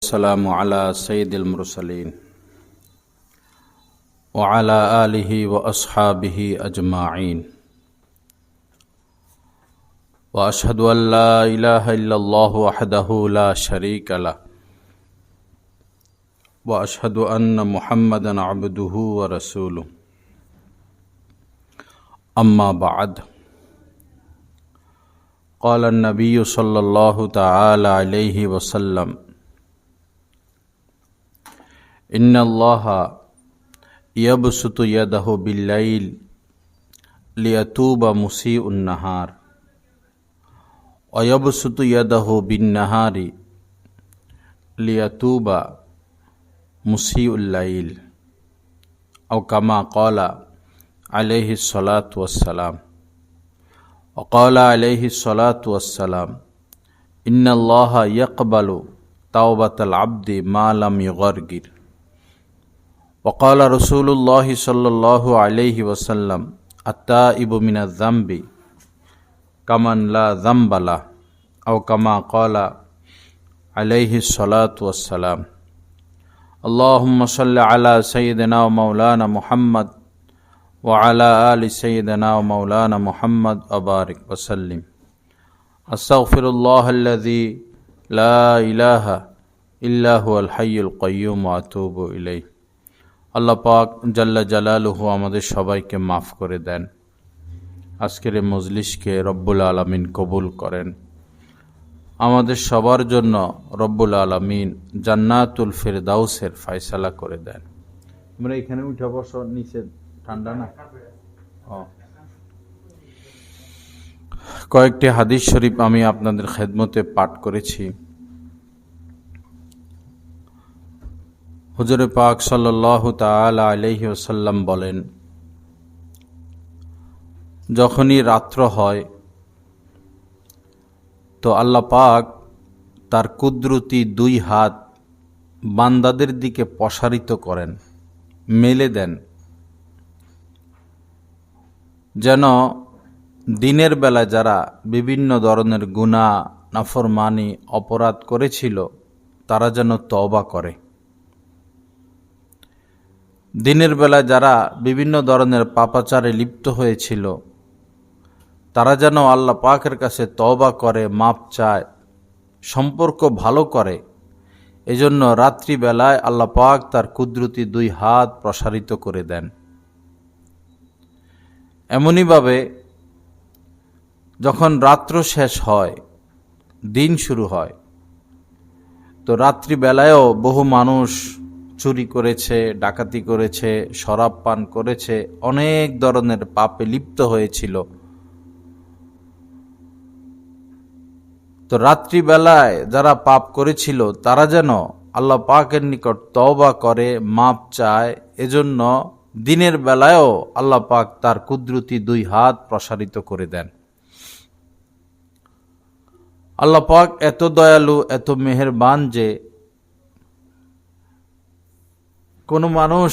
السلام على سيد المرسلين وعلى آله وأصحابه أجمعين وأشهد أن لا إله إلا الله وحده لا شريك له وأشهد أن محمدا عبده ورسوله أما بعد قال النبي صلى الله تعالى عليه وسلم إن الله يبسط يده بالليل ليتوب مسيء النهار ويبسط يده بالنهار ليتوب مسيء الليل أو كما قال عليه الصلاة والسلام. وقال عليه الصلاة والسلام إن الله يقبل توبة العبد ما لم يغرغر. وقال رسول الله صلى الله عليه وسلم التائب من الذنب كمن لا ذنب له أو كما قال عليه الصلاة والسلام. اللهم صل على سيدنا ومولانا محمد وعلى آل سيدنا ومولانا محمد وبارك وسلم. أستغفر الله الذي لا إله إلا هو الحي القيوم وأتوب إليه. আল্লাহ পাক জাল্লা জালালুহু আমাদের সবাইকে মাফ করে দেন। আজকের এই মজলিসকে রব্বুল আলামিন কবুল করেন। আমাদের সবার জন্য রব্বুল আলামিন জান্নাতুল ফিরদাউসের ফয়সালা করে দেন। আমরা এখানে উঠে বসো, নিচে ঠান্ডা না। কয়েকটি হাদিস শরীফ আমি আপনাদের খেদমতে পাঠ করেছি। হুজুর পাক সাল্লাল্লাহু তাআলা আলাইহি ওয়াসাল্লাম বলেন, যখনই রাত্র হয় তো আল্লাহ পাক তার কুদরতি দুই হাত বান্দাদের দিকে প্রসারিত করেন, মেলে দেন, যেন দিনের বেলা যারা বিভিন্ন ধরনের গুনাহ, নাফরমানি, অপরাধ করেছিল তারা যেন তওবা করে। দিনের বেলা যারা বিভিন্ন ধরনের পাপাচারে লিপ্ত হয়েছিল তারা যেন আল্লাহ পাকের কাছে তওবা করে, মাপ চায়, সম্পর্ক ভালো করে। এজন্য রাত্রিবেলায় আল্লাহ পাক তার কুদরতি দুই হাত প্রসারিত করে দেন। এমনিভাবে যখন রাত্র শেষ হয়, দিন শুরু হয়, তো রাত্রিবেলায়ও বহু মানুষ চুরি করেছে, ডাকাতি করেছে, শরাব পান করেছে, অনেক ধরনের পাপে লিপ্ত হয়েছিল। তো রাত্রিবেলায় যারা পাপ করেছিল তারা যেন আল্লাহ পাকের নিকট তওবা করে, মাপ চায়। এজন্য দিনের বেলায়ও আল্লাহ পাক তার কুদরতি দুই হাত প্রসারিত করে দেন। আল্লাহ পাক এত দয়ালু, এত মেহেরবান যে কোনো মানুষ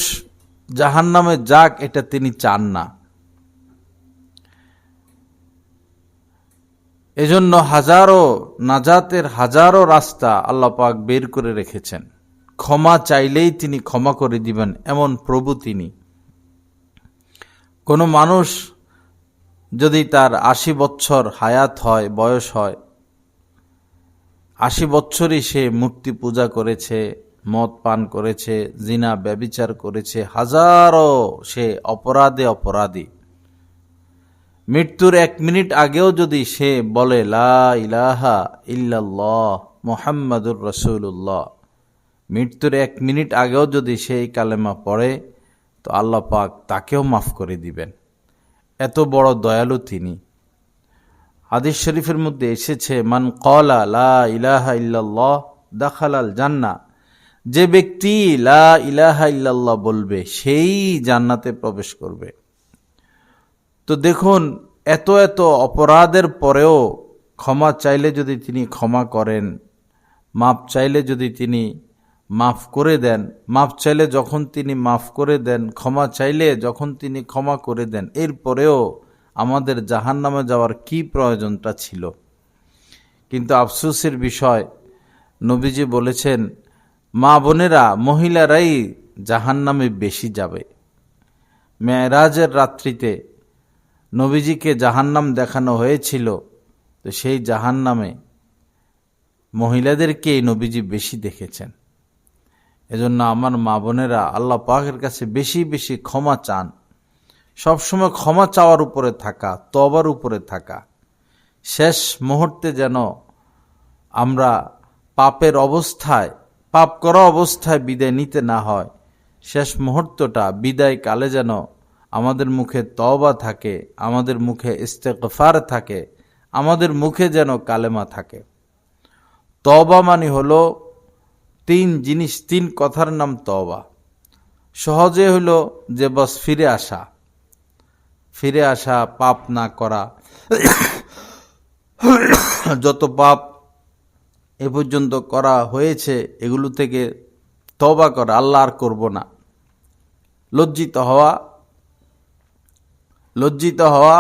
জাহান্নামে যাক এটা তিনি চান না। এজন্য হাজারো নাজাতের হাজারো রাস্তা আল্লাহ পাক বের করে রেখেছেন। ক্ষমা চাইলেই তিনি ক্ষমা করে দিবেন, এমন প্রভু তিনি। কোনো মানুষ যদি তার ৮০ বছর হায়াত হয়, বয়স হয়, ৮০ বছরই সে মূর্তি পূজা করেছে, মদ পান করেছে, জিনা ব্যভিচার করেছে, হাজারো সে অপরাধী, মৃত্যুর ১ মিনিট আগেও যদি সে বলে লা ইলাহা ইল্লাল্লাহ মুহাম্মাদুর রাসূলুল্লাহ, মৃত্যুর ১ মিনিট আগেও যদি সে এই কালেমা পড়ে তো আল্লাহ পাক তাকেও মাফ করে দিবেন। এত বড় দয়ালু তিনি। হাদিস শরীফের মধ্যে এসেছে, মান ক্বালা লা ইলাহা ইল্লাল্লাহ দাখালাল জান্নাহ, যে ব্যক্তি লা ইলাহা ইল্লাল্লাহ বলবে সেই জান্নাতে প্রবেশ করবে। তো দেখুন, এত এত অপরাধের পরেও ক্ষমা চাইলে যদি তিনি ক্ষমা করেন, মাপ চাইলে যদি তিনি মাফ করে দেন, মাফ চাইলে যখন তিনি মাফ করে দেন, ক্ষমা চাইলে যখন তিনি ক্ষমা করে দেন, এরপরেও আমাদের জাহান্নামে যাওয়ার কি প্রয়োজনটা ছিল? কিন্তু আফসোসের বিষয়, নবীজি বলেছেন মা বোনেরা, মহিলারাই জাহান্নামে বেশি যাবে। মেরাজের রাত্রিতে নবীজিকে জাহান্নাম দেখানো হয়েছিল, তো সেই জাহান্নামে মহিলাদেরকে নবীজি বেশি দেখেছেন। এজন্য আমার মা বোনেরা আল্লাহ পাকের কাছে বেশি বেশি ক্ষমা চান। সবসময় ক্ষমা চাওয়ার উপরে থাকা, তওবার উপরে থাকা। শেষ মুহূর্তে যেন আমরা পাপের অবস্থায়, পাপ করা অবস্থায় বিদায় নিতে না হয়। শেষ মুহূর্তটা, বিদায় কালে যেন আমাদের মুখে তওবা থাকে, আমাদের মুখে ইস্তেগফার থাকে, আমাদের মুখে যেন কালেমা থাকে। তওবা মানে হলো তিন জিনিস, তিন কথার নাম তওবা। সহজে হলো যে বস ফিরে আসা, পাপ না করা, যত পাপ এ পর্যন্ত করা হয়েছে এগুলো থেকে তওবা করা, আল্লাহ আর করব না। লজ্জিত হওয়া,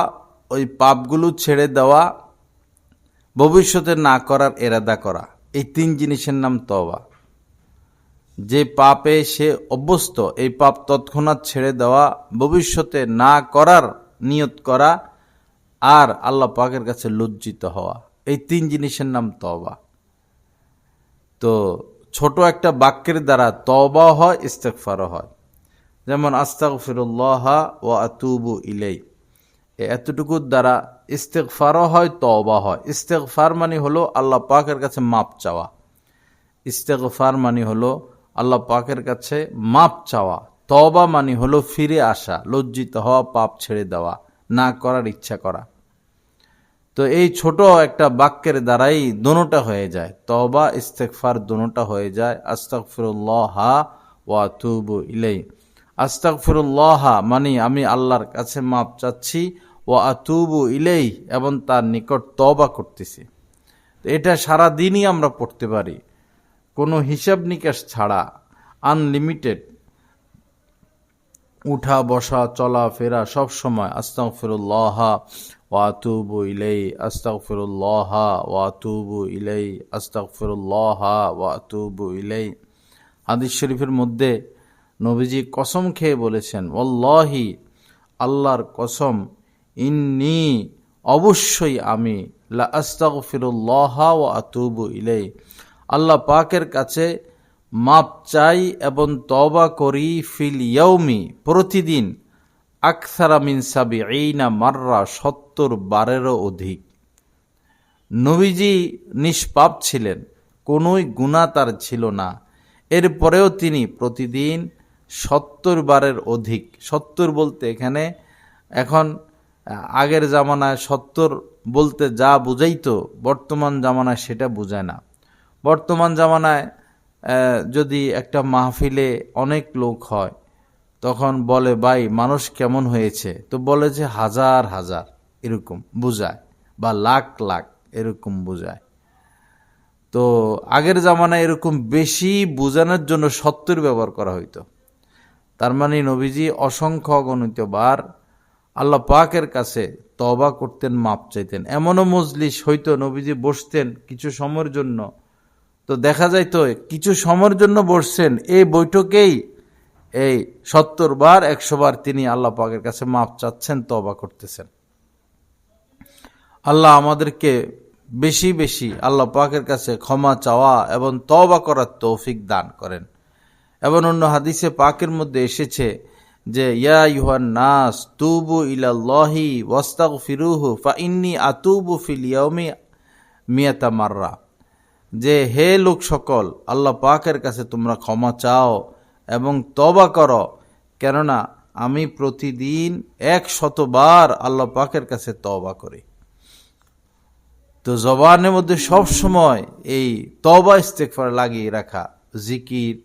ওই পাপগুলো ছেড়ে দেওয়া, ভবিষ্যতে না করার এরাদা করা, এই তিন জিনিসের নাম তওবা। যে পাপে সে অভ্যস্ত, এই পাপ তৎক্ষণাৎ ছেড়ে দেওয়া, ভবিষ্যতে না করার নিয়ত করা, আর আল্লাহ পাকের কাছে লজ্জিত হওয়া, এই তিন জিনিসের নাম তওবা। তো ছোট একটা বাক্যের দ্বারা তওবাও হয়, ইস্তেগফারও হয়। যেমন আস্তাগফিরুল্লাহ ওয়া আতুবু ইলাই, এতটুকুর দ্বারা ইস্তেগফারও হয়, তওবা হয়। ইস্তেগফার মানে হলো আল্লাহ পাকের কাছে মাপ চাওয়া। ইস্তেগফার মানে হলো আল্লাহ পাকের কাছে মাপ চাওয়া। তওবা মানে হলো ফিরে আসা, লজ্জিত হওয়া, পাপ ছেড়ে দেওয়া, না করার ইচ্ছা করা। তো এই ছোট একটা বাক্যের দ্বারাই দোনোটা হয়ে যায়, তওবা ইস্তেগফার দোনোটা হয়ে যায়। আস্তাগফিরুল্লাহ ওয়া আতুবু ইলাই। আস্তাগফিরুল্লাহ মানে আমি আল্লাহর কাছে মাপ চাচ্ছি, ওয়া আতুবু ইলাই এবং তার নিকট তওবা করতেছি। এটা সারা দিনই আমরা পড়তে পারি, কোনো হিসাব নিকাশ ছাড়া, আনলিমিটেড, উঠা বসা চলা ফেরা সব সময় আস্তাগফিরুল্লাহ ওয়া আতুবু ইলাই, আস্তাগফিরুল্লাহ ওয়া আতুবু ইলাই, আস্তাগফিরুল্লাহ ওয়া আতুবু ইলাই। হাদিস শরীফের মধ্যে নবীজি কসম খেয়ে বলেছেন, ওয়াল্লাহি, আল্লাহর কসম, ইন্নী, অবশ্যই আমি, লা আস্তাগফিরুল্লাহ ওয়া আতুবু ইলাই, আল্লাহ পাকের কাছে মাপ চাই এবং তওবা করি, ফিল ইয়াউমি, প্রতিদিন, আকসারা মিন সাবিঈনা মাররা, ৭০ বারেরও অধিক। নবীজি নিষ্পাপ ছিলেন, কোনোই গুনাহ তার ছিল না, এরপরেও তিনি প্রতিদিন ৭০ বারের অধিক। ৭০ বলতে এখানে এখন আগের জামানায় ৭০ বলতে যা বুঝাইতো, বর্তমান জামানায় সেটা বুঝায় না। বর্তমান জামানায় যদি একটা মাহফিলে অনেক লোক হয়, তখন বলে, ভাই মানুষ কেমন হয়েছে, তো বলে যে হাজার হাজার, এরকম বুঝায়, বা লাখ লাখ এরকম বুঝায়। তো আগের জামানায় এরকম বেশি বোঝানোর জন্য ৭০ ব্যবহার করা হইতো। তার মানে নবীজি অসংখ্য অগণিত বার আল্লাহ পাকের কাছে তওবা করতেন, মাপ চাইতেন। এমনও মজলিস হইতো নবীজি বসতেন কিছু সময়ের জন্য, তো দেখা যাইতো কিছু সময়ের জন্য বসছেন, এই বৈঠকেই এই ৭০ বার ১০০ বার তিনি আল্লাহ পাকের কাছে মাপ চাচ্ছেন, তওবা করতেছেন। আল্লাহ আমাদেরকে বেশি বেশি আল্লাহ পাকের কাছে ক্ষমা চাওয়া এবং তওবা করার তৌফিক দান করেন। এবং অন্য হাদিসে পাকের মধ্যে এসেছে যে, ইয়া আইয়ুহান নাস তুবু ইলাল্লাহি ওয়াস্তাগফিরুহু ফাইন্নী আতুবু ফিল ইয়াউমি মিয়াতা মাররা, যে হে লোক সকল, আল্লাহ পাকের কাছে তোমরা ক্ষমা চাও এবং তওবা করো, কেননা আমি প্রতিদিন ১০০ বার আল্লাহ পাকের কাছে তওবা করি। তো জবানের মধ্যে সব সময় এই তওবা ইস্তেগফার লাগিয়ে রাখা, জিকির,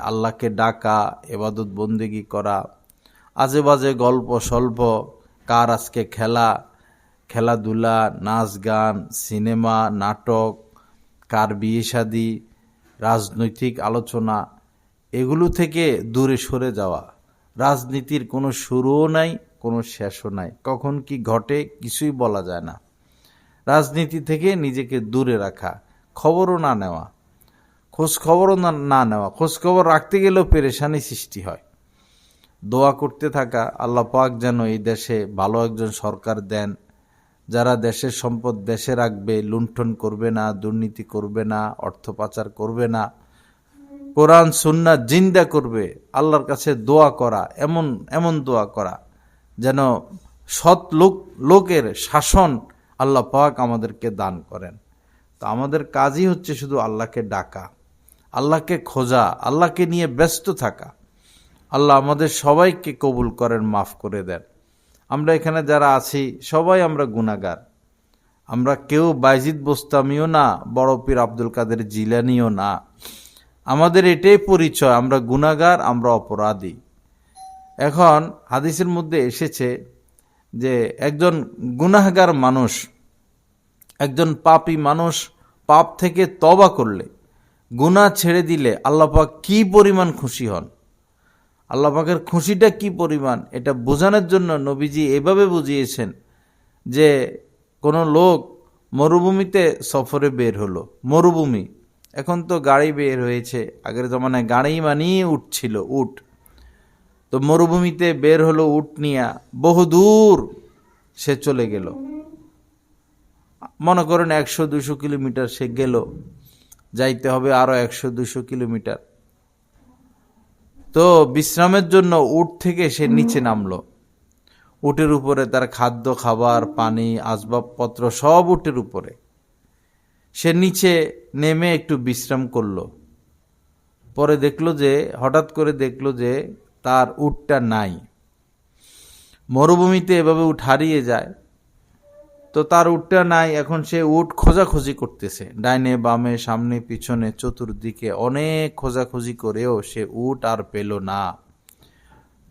আল্লাহকে ডাকা, ইবাদত বন্দেগী করা, আজে বাজে গল্প স্বল্প, কার আজকে খেলাধুলা, নাচ গান, সিনেমা, নাটক, কার বিয়ে শাদী, রাজনৈতিক আলোচনা, এগুলো থেকে দূরে সরে যাওয়া। রাজনীতির কোনো শুরুও নাই, কোনো শেষও নাই, কখন কি ঘটে কিছুই বলা যায় না। রাজনীতি থেকে নিজেকে দূরে রাখা, খবরও না নেওয়া, খোঁজ খবরও না নেওয়া, খোঁজ খবর রাখতে গেলেও পেরেশানি সৃষ্টি হয়। দোয়া করতে থাকা, আল্লাহ পাক যেন এই দেশে ভালো একজন সরকার দেন, যারা দেশের সম্পদ দেশে রাখবে, লুণ্ঠন করবে না, দুর্নীতি করবে না, অর্থ পাচার করবে না, কোরআন সুন্নাহ জিন্দা করবে। আল্লাহর কাছে দোয়া করা, এমন দোয়া করা যেন সৎ লোকের শাসন আল্লাহ পাক আমাদেরকে দান করেন। তো আমাদের কাজই হচ্ছে শুধু আল্লাহকে ডাকা, আল্লাহকে খোঁজা, আল্লাহকে নিয়ে ব্যস্ত থাকা। আল্লাহ আমাদের সবাইকে কবুল করেন, মাফ করে দেন। আমরা এখানে যারা আছি সবাই আমরা গুনাহগার। আমরা কেউ বাইজিদ বোস্তামিও না, বড় পীর আব্দুল কাদের জিলানিও না। আমাদের এটাই পরিচয়, আমরা গুনাহগার, আমরা অপরাধী। এখন হাদিসের মধ্যে এসেছে যে একজন গুনাহগার মানুষ, একজন পাপী মানুষ পাপ থেকে তওবা করলে, গুনাহ ছেড়ে দিলে আল্লাহ পাক কি পরিমাণ খুশি হন। আল্লাহ পাকের খুশিটা কি পরিমাণ, এটা বোঝানোর জন্য নবীজি এভাবে বুঝিয়েছেন যে কোনো লোক মরুভূমিতে সফরে বের হলো, মরুভূমি, এখন তো গাড়ি বের হয়েছে, আগের জমানায় গাড়ি মানেই উট ছিল, উট। তো মরুভূমিতে বের হলো উট নিয়া, বহুদূর সে চলে গেল, মনে করেন 100-200 কিলোমিটার সে গেল, যাইতে হবে আরো 100-200 কিলোমিটার। তো বিশ্রামের জন্য উট থেকে সে নিচে নামলো, উটের উপরে তার খাদ্য খাবার পানি আসবাবপত্র সব উটের উপরে। সে নিচে নেমে একটু বিশ্রাম করলো, পরে দেখলো যে, হঠাৎ করে দেখলো যে তার উটটা নাই। মরুভূমিতে এভাবে উট হারিয়ে যায়, তো তার উটটা নাই। এখন সে উট খোঁজাখুঁজি করতেছে, ডাইনে বামে সামনে পিছনে চতুর্দিকে অনেক খোঁজাখুঁজি করেও সে উট আর পেল না।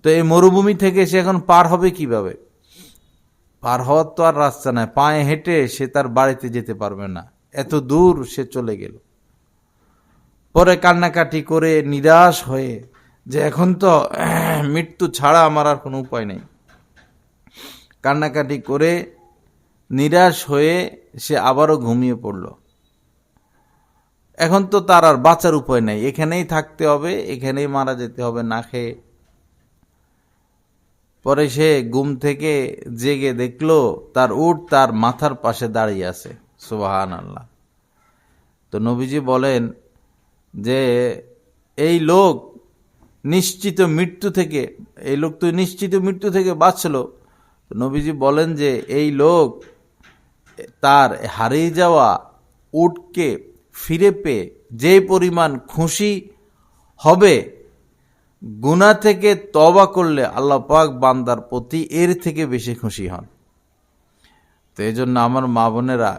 তো এই মরুভূমি থেকে সে এখন পার হবে কিভাবে? পার হওয়ার তো আর রাস্তা নাই, পায়ে হেঁটে সে তার বাড়িতে যেতে পারবে না, এত দূর সে চলে গেল। পরে কান্নাকাটি করে নিরাশ হয়ে যে এখন তো মৃত্যু ছাড়া আমার আর কোনো উপায় নেই, কান্নাকাটি করে নিরাশ হয়ে সে আবারও ঘুমিয়ে পড়ল। এখন তো তার আর বাঁচার উপায় নেই, এখানেই থাকতে হবে, এখানেই মারা যেতে হবে না খেয়ে। পরে সে ঘুম থেকে জেগে দেখলো তার উট তার মাথার পাশে দাঁড়িয়ে আছে। সুবহানাল্লাহ। তো নবীজি বলেন যে এই লোক নিশ্চিত মৃত্যু থেকে, এই লোক তো নিশ্চিত মৃত্যু থেকে বাঁচলো। নবীজি বলেন যে এই লোক তার হারিয়ে যাওয়া উটকে ফিরে পেয়ে যে পরিমাণ খুশি হবে, গুনাহ থেকে তওবা করলে আল্লাহ পাক বান্দার প্রতি এর থেকে বেশি খুশি হন। তো এই জন্য আমার মা বোনেরা,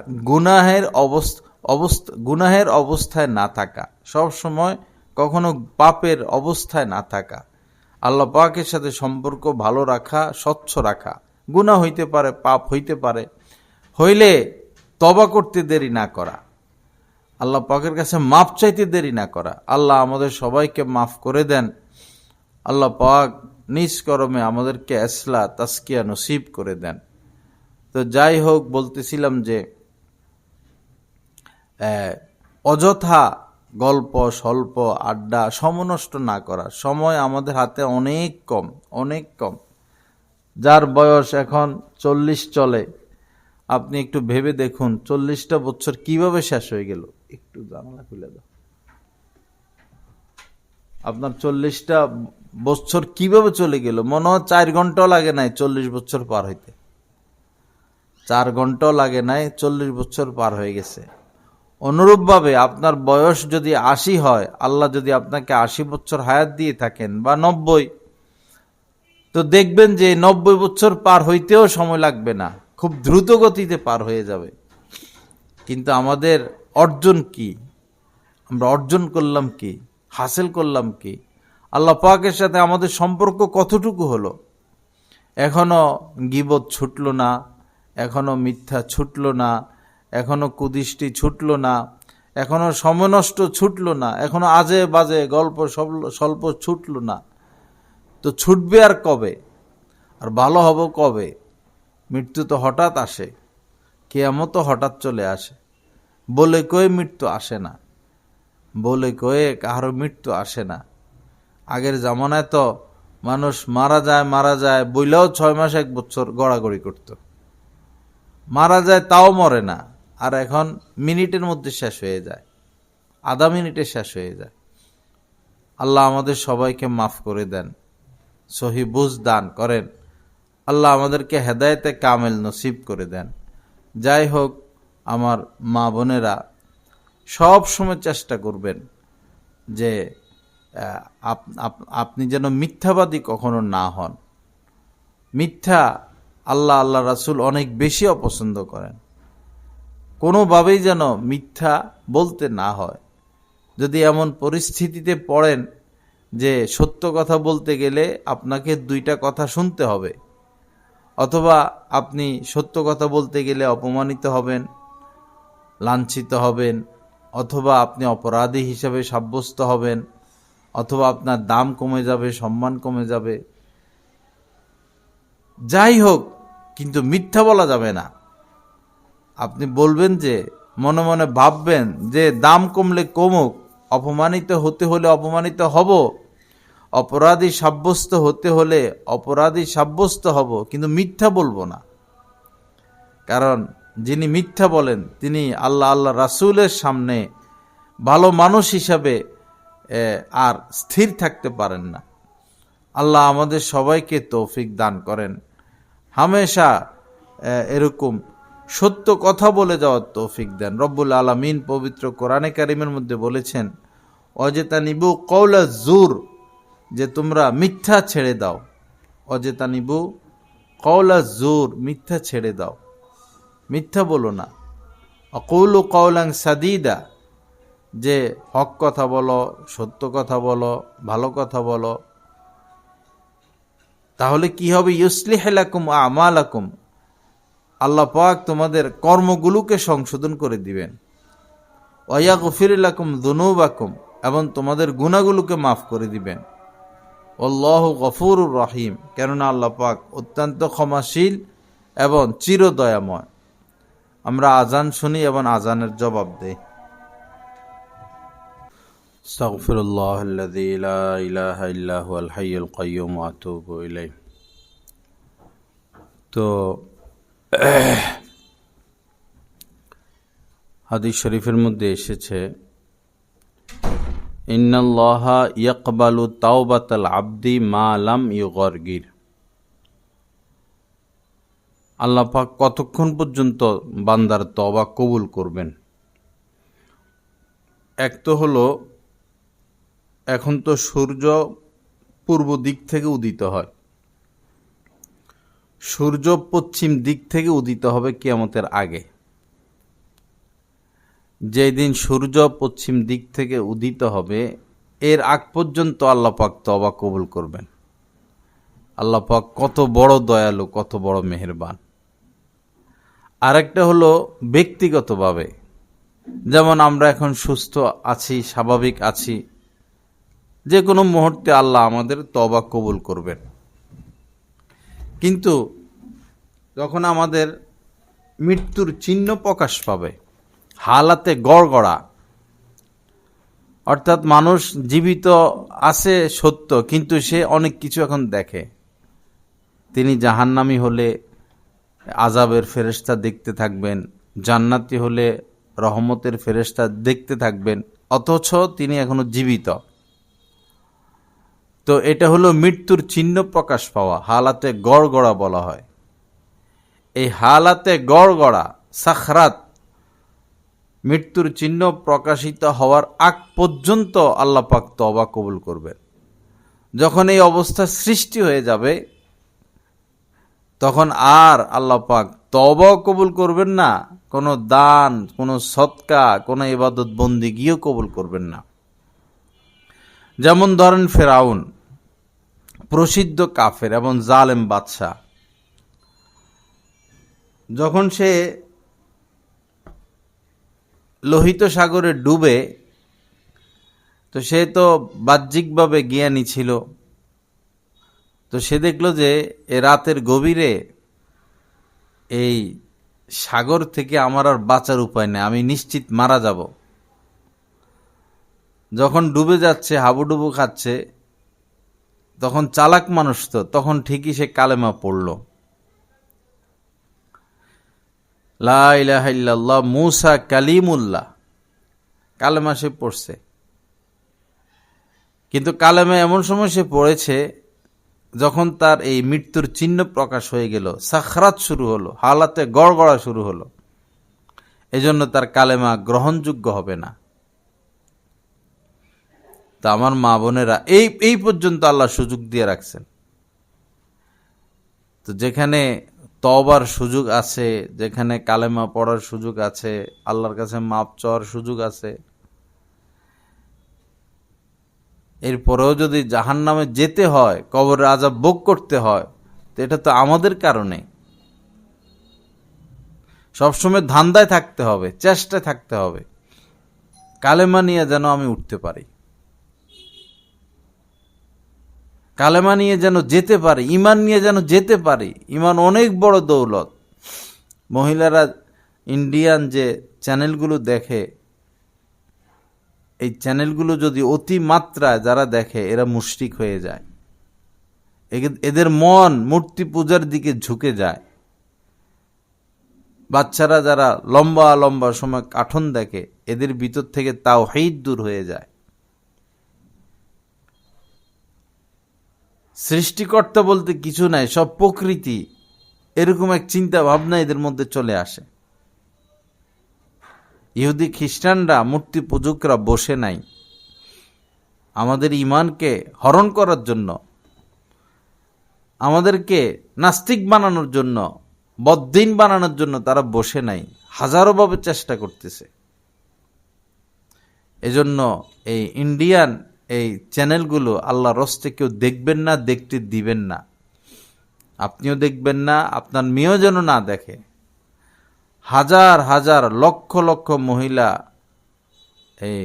গুনাহের অবস্থায় না থাকা, সব সময় কখনো পাপের অবস্থায় না থাকা, আল্লাহ পাকের সাথে সম্পর্ক ভালো রাখা, স্বচ্ছ রাখা। গুনাহ হইতে পারে, পাপ হইতে পারে, হইলে তওবা করতে দেরি না করা, আল্লাহ পাকের কাছে মাফ চাইতে দেরি না করা। আল্লাহ আমাদের সবাইকে মাফ করে দেন। আল্লাহ পাক নিজ করমে আমাদেরকে ইসলাহ তাসকিয়া নসিব করে দেন। তো যাই হোক, বলতেছিলাম যে অযথা গল্প স্বল্প আড্ডা সমনষ্ট না করা। সময় আমাদের হাতে অনেক কম, অনেক কম। যার বয়স এখন 40 চলে, আপনি একটু ভেবে দেখুন 40টা বছর কিভাবে শেষ হয়ে গেল। একটু জানালা খুলে দাও। আপনার 40টা বছর কিভাবে চলে গেল, মনে হয় 4 ঘন্টাও লাগে নাই 40 বছর পার হইতে। 4 ঘন্টাও লাগে নাই, 40 বছর পার হয়ে গেছে। অনুরূপভাবে আপনার বয়স যদি 80 হয়, আল্লাহ যদি আপনাকে 80 বছর হায়াত দিয়ে থাকেন বা 90, তো দেখবেন যে 90 বছর পার হইতেও সময় লাগবে না, খুব দ্রুত গতিতে পার হয়ে যাবে। কিন্তু আমাদের অর্জন কি? আমরা অর্জন করলাম কি, হাসিল করলাম কি? আল্লাহ পাকের সাথে আমাদের সম্পর্ক কতটুকু হলো? এখনো গীবত ছুটলো না, এখনো মিথ্যা ছুটলো না, এখনো কুদৃষ্টি ছুটলো না, এখনো সমনষ্ট ছুটলো না, এখনো আজে বাজে গল্প স্বল্প ছুটলো না। তো ছুটবে আর কবে? আর ভালো হব কবে? মৃত্যু তো হঠাৎ আসে, কিয়ামত তো হঠাৎ চলে আসে, বলে কই মৃত্যু আসে না। বলে কয়ে কারো মৃত্যু আসে না। আগের জামানায় তো মানুষ মারা যায় বইলেও 6 মাস 1 বছর গড়াগড়ি করত, মারা যায় তাও মরে না। আর এখন মিনিটের মধ্যে শেষ হয়ে যায়, আধা মিনিটে শেষ হয়ে যায়। আল্লাহ আমাদের সবাইকে মাফ করে দেন, সহি বুঝ দান করেন। আল্লাহ আমাদেরকে হেদায়েতে কামেল নসিব করে দেন। যাই হোক, আমার মা বোনেরা সব সময় চেষ্টা করবেন যে আপনি যেন মিথ্যাবাদী কখনো না হন। মিথ্যা আল্লাহ রাসূল অনেক বেশি অপছন্দ করেন। কোনোভাবেই যেন মিথ্যা বলতে না হয়। যদি এমন পরিস্থিতিতে পড়েন যে সত্য কথা বলতে গেলে আপনাকে 2টা কথা শুনতে হবে, অথবা আপনি সত্য কথা বলতে গেলে অপমানিত হবেন, লাঞ্ছিত হবেন, অথবা আপনি অপরাধী হিসেবে সাব্যস্ত হবেন, অথবা আপনার দাম কমে যাবে, সম্মান কমে যাবে, যাই হোক, কিন্তু মিথ্যা বলা যাবে না। আপনি বলবেন যে মনে মনে ভাববেন যে দাম কমলে কমুক, অপমানিত হতে হলে অপমানিত হব, অপরাধী সাব্যস্ত হতে হলে অপরাধী সাব্যস্ত হব, কিন্তু মিথ্যা বলবো না। কারণ যিনি মিথ্যা বলেন তিনি আল্লাহ রাসূলের সামনে ভালো মানুষ হিসাবে আর স্থির থাকতে পারেন না। আল্লাহ আমাদের সবাইকে তৌফিক দান করেন, হামেশা এরকম সত্য কথা বলে যাওয়ার তৌফিক দেন। রব্বুল আলামিন পবিত্র কোরআনে কারিমের মধ্যে বলেছেন, অজেতানিবু কওলা জুর, যে তোমরা মিথ্যা ছেড়ে দাও। অজেতানিবু কওলা জুর, মিথ্যা ছেড়ে দাও, মিথ্যা বলো না। অকুলু কওলান সাদিদা, যে হক কথা বলো, সত্য কথা বলো, ভালো কথা বলো। তাহলে কি হবে? ইউসলিহ লাকুম আমালাকুম, আল্লাহ পাক তোমাদের কর্মগুলোকে সংশোধন করে দিবেন। ওয়াগফির লাকুম যুনুবাকুম, এবং তোমাদের গুনাহগুলোকে মাফ করে দিবেন। আল্লাহু গফুরুর রহিম, কেননা আল্লাহ পাক অত্যন্ত ক্ষমাশীল এবং চিরদয়াময়। আমরা আজান শুনি এবং আজানের জবাব দেই। আস্তাগফিরুল্লাহাল্লাযী লা ইলাহা ইল্লা হুয়াল হাইয়ুল কাইয়্যুম ওয়া আতুবু ইলাইহি। তো হাদিস শরীফের মধ্যে এসেছে, ইন্নাল্লাহা ইয়াকবালু তাওবাতাল আবদি মা লাম ইউগরগির। আল্লাহ পাক কতক্ষণ পর্যন্ত বান্দার তওবা কবুল করবেন? এক তো হলো, এখন তো সূর্য পূর্ব দিক থেকে উদিত হয়, সূর্য পশ্চিম দিক থেকে উদিত হবে কিয়ামতের আগে। যেদিন সূর্য পশ্চিম দিক থেকে উদিত হবে এর আগ পর্যন্ত আল্লাহ পাক তওবা কবুল করবেন। আল্লাহ পাক কত বড় দয়ালু, কত বড় মেহেরবান। আরেকটা হলো ব্যক্তিগতভাবে, যেমন আমরা এখন সুস্থ আছি, স্বাভাবিক আছি, যে কোনো মুহূর্তে আল্লাহ আমাদের তওবা কবুল করবেন। কিন্তু যখন আমাদের মৃত্যুর চিহ্ন প্রকাশ পাবে, হালাতে গড়গড়া, অর্থাৎ মানুষ জীবিত আছে সত্য, কিন্তু সে অনেক কিছু এখন দেখে। তিনি জাহান্নামী হলে আযাবের ফেরেশতা দেখতে থাকবেন, জান্নাতি হলে রহমতের ফেরেশতা দেখতে থাকবেন, অথচ তিনি এখনো জীবিত। তো এটা হলো মৃত্যুর চিহ্ন প্রকাশ পাওয়া, হালাতে গড়গড়া বলা হয়। এই হালাতে গড়গড়া, সাখরাত, মৃত্যুর চিহ্ন প্রকাশিত হওয়ার আগ পর্যন্ত আল্লাহ পাক তওবা কবুল করবেন। যখন এই অবস্থা সৃষ্টি হয়ে যাবে তখন আর আল্লাহ পাক তওবাও কবুল করবেন না, কোনো দান, কোনো সদকা, কোনো ইবাদত বন্দেগীও কবুল করবেন না। যেমন ধরেন ফেরাউন, প্রসিদ্ধ কাফের এবং জালেম বাদশাহ, যখন সে লোহিত সাগরে ডুবে, তো সে তো বাহ্যিকভাবে জ্ঞানী ছিল, তো সে দেখলো যে এ রাতের গভীরে এই সাগর থেকে আমার আর বাঁচার উপায় নেই, আমি নিশ্চিত মারা যাব। যখন ডুবে যাচ্ছে, হাবুডুবু খাচ্ছে, তখন চালাক মানুষ তো, তখন ঠিকই সে কালেমা পড়ল, লা ইলাহা ইল্লাল্লাহ মুসা কালিমুল্লাহ, কালেমা সে পড়ছে। কিন্তু কালেমা এমন সময় সে পড়েছে যখন তার এই মৃত্যুর চিহ্ন প্রকাশ হয়ে গেল, সাখরাত শুরু হলো, হালাতে গড়গড়া শুরু হলো, এজন্য তার কালেমা গ্রহণযোগ্য হবে না। তা আমার মা বোনেরা, এই পর্যন্ত আল্লাহ সুযোগ দিয়ে রাখছেন। তো যেখানে তওবার সুযোগ আছে, যেখানে কালেমা পড়ার সুযোগ আছে, আল্লাহর কাছে মাপ চাওয়ার সুযোগ আছে, এরপরেও যদি জাহান্নামে যেতে হয়, কবরের আযাব ভোগ করতে হয়, তো এটা তো আমাদের কারণে। সবসময় ধান্দায় থাকতে হবে, চেষ্টায় থাকতে হবে, কালেমা নিয়ে যেন আমি উঠতে পারি, কালেমা নিয়ে যেন যেতে পারি, ইমান নিয়ে যেন যেতে পারি। ইমান অনেক বড় দৌলত। মহিলারা ইন্ডিয়ান যে চ্যানেলগুলো দেখে, এই চ্যানেলগুলো যদি অতি মাত্রায় যারা দেখে, এরা মুশরিক হয়ে যায়। এদের মন মূর্তি পূজার দিকে ঝুঁকে যায়। বাচ্চারা যারা লম্বা লম্বা সময় কার্টুন দেখে, এদের ভিতর থেকে তাওহীদ দূর হয়ে যায়। সৃষ্টিকর্তা বলতে কিছু নাই, সব প্রকৃতি, এরকম এক চিন্তা ভাবনা এদের মধ্যে চলে আসে। ইহুদি খ্রিস্টানরা, মূর্তি পূজকরা বসে নাই আমাদের ইমানকে হরণ করার জন্য, আমাদেরকে নাস্তিক বানানোর জন্য, বদ্দিন বানানোর জন্য তারা বসে নাই, হাজারোভাবে চেষ্টা করতেছে। এজন্য এই ইন্ডিয়ান এই চ্যানেলগুলো আল্লাহর রাস্তে কেউ দেখবেন না, দেখতে দিবেন না। আপনিও দেখবেন না, আপনার মেয়েও যেন না দেখে। হাজার হাজার লক্ষ লক্ষ মহিলা এই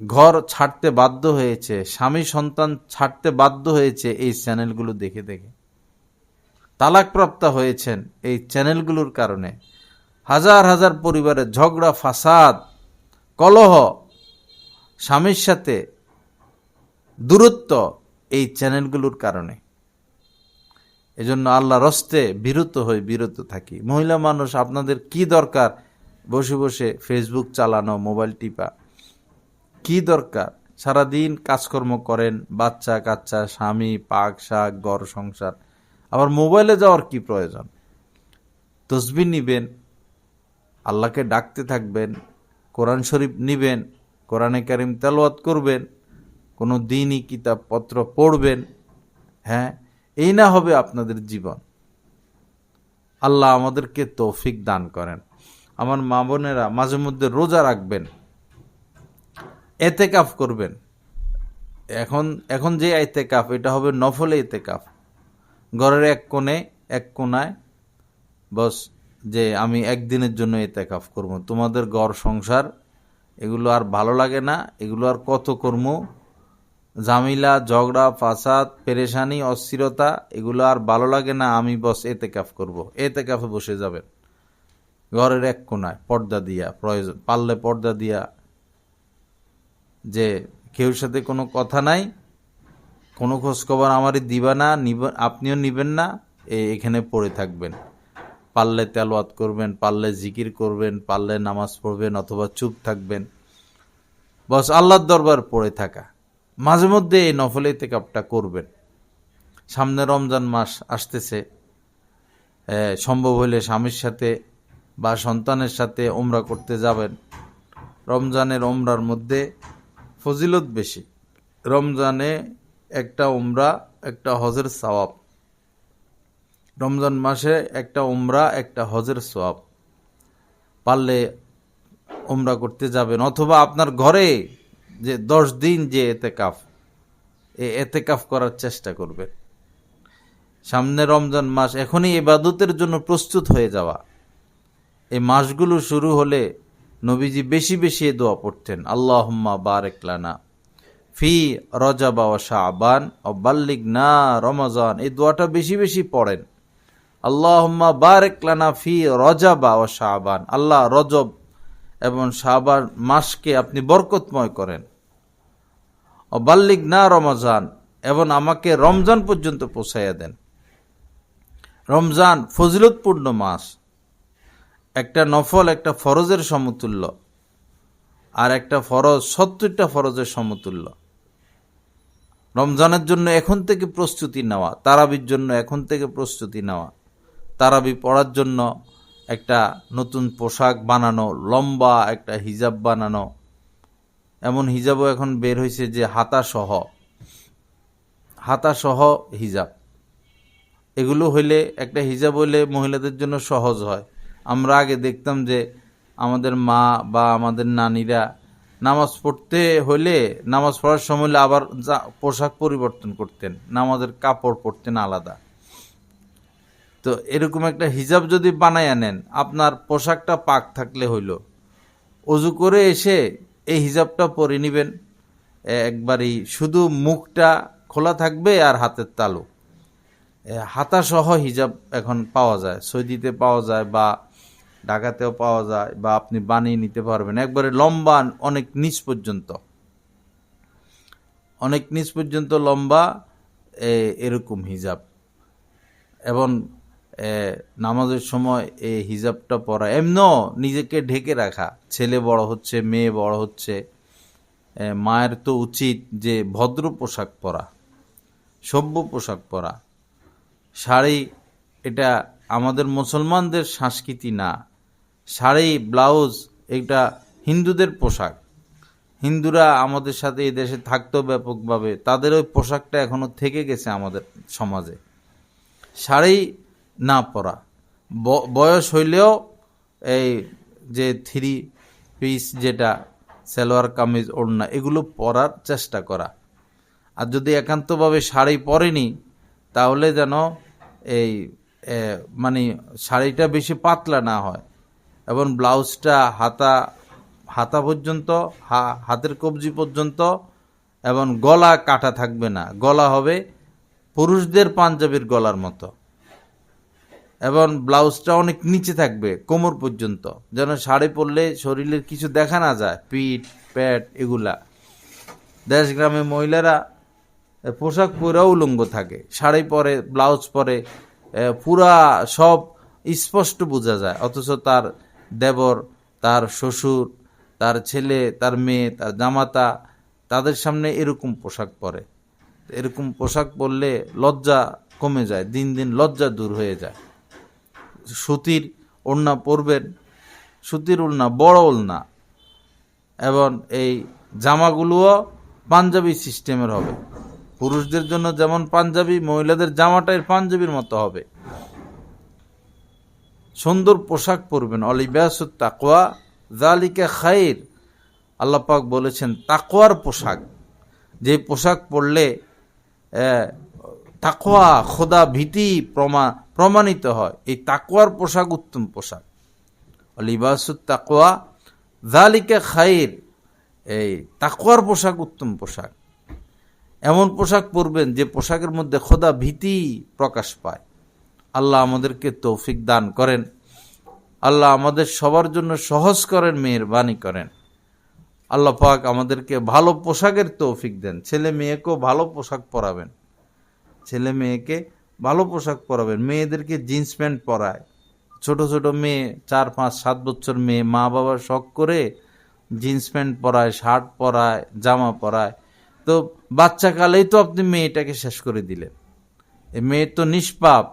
ঘর ছাড়তে বাধ্য হয়েছে, স্বামী সন্তান ছাড়তে বাধ্য হয়েছে এই চ্যানেলগুলো দেখে দেখে। তালাকপ্রাপ্ত হয়েছেন এই চ্যানেলগুলোর কারণে। হাজার হাজার পরিবারের ঝগড়া, ফাসাদ, কলহ, স্বামীর সাথে দূরত্ব এই চ্যানেলগুলোর কারণে। এজন্য আল্লাহর রাস্তে বিরত থাকি। মহিলা মানুষ, আপনাদের কি দরকার বসে বসে ফেসবুক চালানো, মোবাইল টিপা? কি দরকার? সারাদিন কাজকর্ম করেন, বাচ্চা কাচ্চা, স্বামী, পাক শাক, ঘর সংসার, আবার মোবাইলে যাওয়ার কি প্রয়োজন? তসবিহ নিবেন, আল্লাহকে ডাকতে থাকবেন, কোরআন শরীফ নিবেন, কোরআনে কারিম তেলাওয়াত করবেন, কোনো দিনই কিতাব পত্র পড়বেন। হ্যাঁ, এই না হবে আপনাদের জীবন। আল্লাহ আমাদেরকে তৌফিক দান করেন। আমার মা বোনেরা, মাঝে মধ্যে রোজা রাখবেন, এতেকাফ করবেন। এখন যে এতেকাফ, এটা হবে নফল এতেকাফ। ঘরের এক কোনায় বস, যে আমি একদিনের জন্য এতেকাফ করব, তোমাদের ঘর সংসার এগুলো আর ভালো লাগে না, এগুলো আর কত কর্ম, ঝামেলা, ঝগড়া, ফাসাদ, পেরেশানি, অস্থিরতা, এগুলো আর ভালো লাগে না, আমি বস এতেকাফ করব। এতেকাফে বসে যাবেন ঘরের এক কোনায়, পর্দা দিয়া, প্রয়োজন পারলে পর্দা দিয়া, যে কেউর সাথে কোনো কথা নাই, কোনো খোঁজখবর আমারই দিবা না, আপনিও নিবেন না, এখানে পড়ে থাকবেন। পারলে তেলাওয়াত করবেন, পারলে জিকির করবেন, পারলে নামাজ পড়বেন, অথবা চুপ থাকবেন। বস আল্লাহর দরবার পড়ে থাকা। মাঝে মধ্যে এই নফল ইতিকাফটা করবেন। সামনে রমজান মাস আসতেছে, সম্ভব হলে স্বামীর সাথে বা সন্তানের সাথে উমরা করতে যাবেন। রমজানের উমরার মধ্যে ফজিলত বেশি। রমজানে একটা উমরা, একটা হজের সওয়াব। রমজান মাসে একটা উমরা, একটা হজের সওয়াব। পারলে উমরা করতে যাবেন, অথবা আপনার ঘরে যে 10 দিন যে এতেকাফ, এই এতেকাফ করার চেষ্টা করবেন। সামনে রমজান মাস, এখনই ইবাদতের জন্য প্রস্তুত হয়ে যাওয়া। এই মাসগুলো শুরু হলে নবীজি বেশি বেশি দোয়া পড়তেন, আল্লাহুম্মা বারিক লানা ফি রজব ওয়া শাবান ওয়া বাল্লিগনা রমজান। এই দোয়াটা বেশি বেশি পড়েন, আল্লাহুম্মা বারিক লানা ফি রজব ওয়া শাবান। আল্লাহ রজব এবং শাবান মাসকে আপনি বরকতময় করেন। বাল্লিগ না রমজান, এবং আমাকে রমজান পর্যন্ত পৌঁছাইয়া দেন। রমজান ফজিলতপূর্ণ মাস, একটা নফল একটা ফরজের সমতুল্য, আর একটা ফরজ 70টা ফরজের সমতুল্য। রমজানের জন্য এখন থেকে প্রস্তুতি নেওয়া, তারাবির জন্য এখন থেকে প্রস্তুতি নেওয়া, তারাবি পড়ার জন্য একটা নতুন পোশাক বানানো, লম্বা একটা হিজাব বানানো। এমন হিজাবও এখন বের হয়েছে যে হাতা সহ হিজাব। এগুলো হইলে, একটা হিজাব হইলে মহিলাদের জন্য সহজ হয়। আমরা আগে দেখতাম যে আমাদের মা বা আমাদের নানিরা নামাজ পড়তে হইলে, নামাজ পড়ার সময় হলে আবার পোশাক পরিবর্তন করতেন, নামাজের কাপড় পরতেন আলাদা। তো এরকম একটা হিজাব যদি বানাইয়া নেন, আপনার পোশাকটা পাক থাকলে হইল, অজু করে এসে এই হিজাবটা পরে নিবেন, একবারই শুধু মুখটা খোলা থাকবে আর হাতের তালু। হাতা সহ হিজাব এখন পাওয়া যায়, সৌদিতে পাওয়া যায় বা ঢাকাতেও পাওয়া যায়, বা আপনি বানিয়ে নিতে পারবেন। একবারে লম্বা, অনেক নিচ পর্যন্ত লম্বা এরকম হিজাব। এবং নামাজের সময় এই হিজাবটা পরা, এমনও নিজেকে ঢেকে রাখা। ছেলে বড় হচ্ছে, মেয়ে বড় হচ্ছে, মায়ের তো উচিত যে ভদ্র পোশাক পরা, সভ্য পোশাক পরা। শাড়ি এটা আমাদের মুসলমানদের সংস্কৃতি না। শাড়ি ব্লাউজ এটা হিন্দুদের পোশাক। হিন্দুরা আমাদের সাথে এই দেশে থাকতো ব্যাপকভাবে, তাদের ওই পোশাকটা এখনো থেকে গেছে আমাদের সমাজে। শাড়ি না পরা, বয়স হইলেও এই যে 3 পিস যেটা সালোয়ার কামিজ ওড়না, এগুলো পরার চেষ্টা করা। আর যদি একান্তভাবে শাড়ি পরেনি, তাহলে যেন এই মানে শাড়িটা বেশি পাতলা না হয়, এবং ব্লাউজটা হাতা পর্যন্ত, হাতের কবজি পর্যন্ত, এবং গলা কাটা থাকবে না, গলা হবে পুরুষদের পাঞ্জাবির গলার মতো, এবং ব্লাউজটা অনেক নিচে থাকবে কোমর পর্যন্ত, যেন শাড়ি পরলে শরীরের কিছু দেখা না যায়, পিঠ পেট এগুলা। দেশ গ্রামে মহিলারা পোশাক পরেও উলঙ্গ থাকে, শাড়ি পরে, ব্লাউজ পরে, পুরা সব স্পষ্ট বোঝা যায়, অথচ তার দেবর, তার শ্বশুর, তার ছেলে, তার মেয়ে, তার জামাতা, তাদের সামনে এরকম পোশাক পরে। এরকম পোশাক পরলে লজ্জা কমে যায়, দিন দিন লজ্জা দূর হয়ে যায়। সুতির ওড়না পরবেন, সুতির ওড়না, বড় ওড়না, এবং এই জামাগুলোও পাঞ্জাবি সিস্টেমের হবে। পুরুষদের জন্য যেমন পাঞ্জাবি, মহিলাদের জামাটা পাঞ্জাবির মতো হবে। সুন্দর পোশাক পরবেন। অলিবাসুত তাকওয়া যালিকা খাইর। আল্লাহ পাক বলেছেন তাকওয়ার পোশাক, যে পোশাক পরলে তাকওয়া, খোদা ভীতি প্রমাণিত হয়, এই তাকওয়ার পোশাক উত্তম পোশাক। লিবাসুত তাকওয়া যালিকা খাইর, এই তাকওয়ার পোশাক উত্তম পোশাক। এমন পোশাক পরবেন যে পোশাকের মধ্যে খোদা ভীতি প্রকাশ পায়। আল্লাহ আমাদেরকে তৌফিক দান করেন, আল্লাহ আমাদের সবার জন্য সহজ করেন, মেহেরবানি করেন। আল্লাহ পাক আমাদেরকে ভালো পোশাকের তৌফিক দেন। ছেলে মেয়েকেও ভালো পোশাক পরাবেন, ছেলে মেয়েকে ভালো পোশাক পরাবেন। মেয়েদেরকে জিন্স প্যান্ট পরায়, ছোট ছোট মেয়ে, 4, 5, 7 বছর মেয়ে, মা বাবার শখ করে জিন্স প্যান্ট পরায়, শার্ট পরায়, জামা পরায়। তো বাচ্চাকালেই তো আপনি মেয়েটাকে শেষ করে দিলেন। এই মেয়ে তো নিষ্পাপ,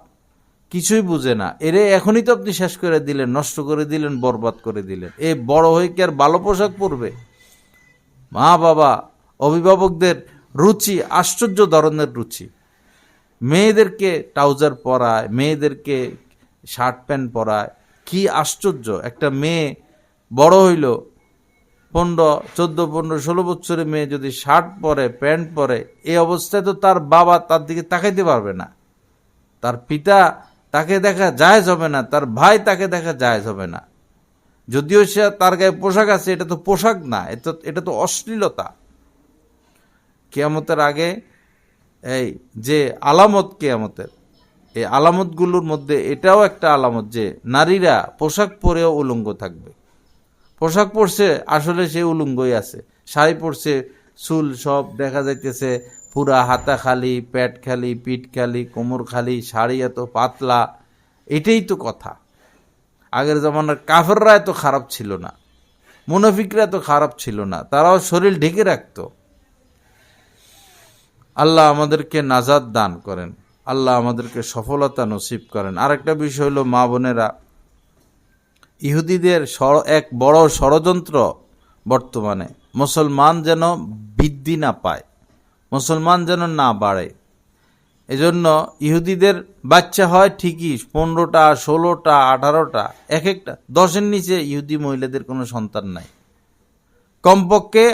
কিছুই বুঝে না, এরে এখনই তো আপনি শেষ করে দিলেন, নষ্ট করে দিলেন, বরবাদ করে দিলেন। এ বড় হয়ে কি আর ভালো পোশাক পরবে? মা বাবা, অভিভাবকদের রুচি আশ্চর্য ধরনের রুচি। মেয়েদেরকে ট্রাউজার পরায়, মেয়েদেরকে শার্ট প্যান্ট পরায়, কি আশ্চর্য! একটা মেয়ে বড় হইল, 14, 15, 16 বছরের মেয়ে যদি শার্ট পরে, প্যান্ট পরে, এই অবস্থায় তো তার বাবা তার দিকে তাকাইতে পারবে না, তার পিতা তাকে দেখা জায়েজ হবে না, তার ভাই তাকে দেখা জায়েজ হবে না। যদিও সে তার গায়ে পোশাক আছে, এটা তো পোশাক না, এটা তো অশ্লীলতা। কিয়ামতের আগে এই যে আলামত, কিয়ামতের এই আলামতগুলোর মধ্যে এটাও একটা আলামত যে নারীরা পোশাক পরেও উলঙ্গ থাকবে। পোশাক পরছে, আসলে সে উলঙ্গই আছে। শাড়ি পরছে, চুল সব দেখা যাইতেছে পুরা হাতা খালি, পেট খালি, পিঠ খালি, কোমর খালি, শাড়ি এত পাতলা। এটাই তো কথা। আগের জমানার কাফেররা এত খারাপ ছিল না, মুনাফিকরা এত খারাপ ছিল না, তারাও শরীর ঢেকে রাখতো। আল্লাহ আমাদেরকে নাজাত দান করেন, আল্লাহ আমাদেরকে সফলতা নসিব করেন। আরেকটা বিষয় হলো, মা বোনেরা, ইহুদিদের এক বড় ষড়যন্ত্র বর্তমানে, মুসলমান যেন বৃদ্ধি না পায়, মুসলমান যেন না বাড়ে। এজন্য ইহুদিদের বাচ্চা হয় ঠিকই 15টা, 16টা, 18টা, এক একটা 10-এর নিচে ইহুদি মহিলাদের কোনো সন্তান নাই। কমপক্ষে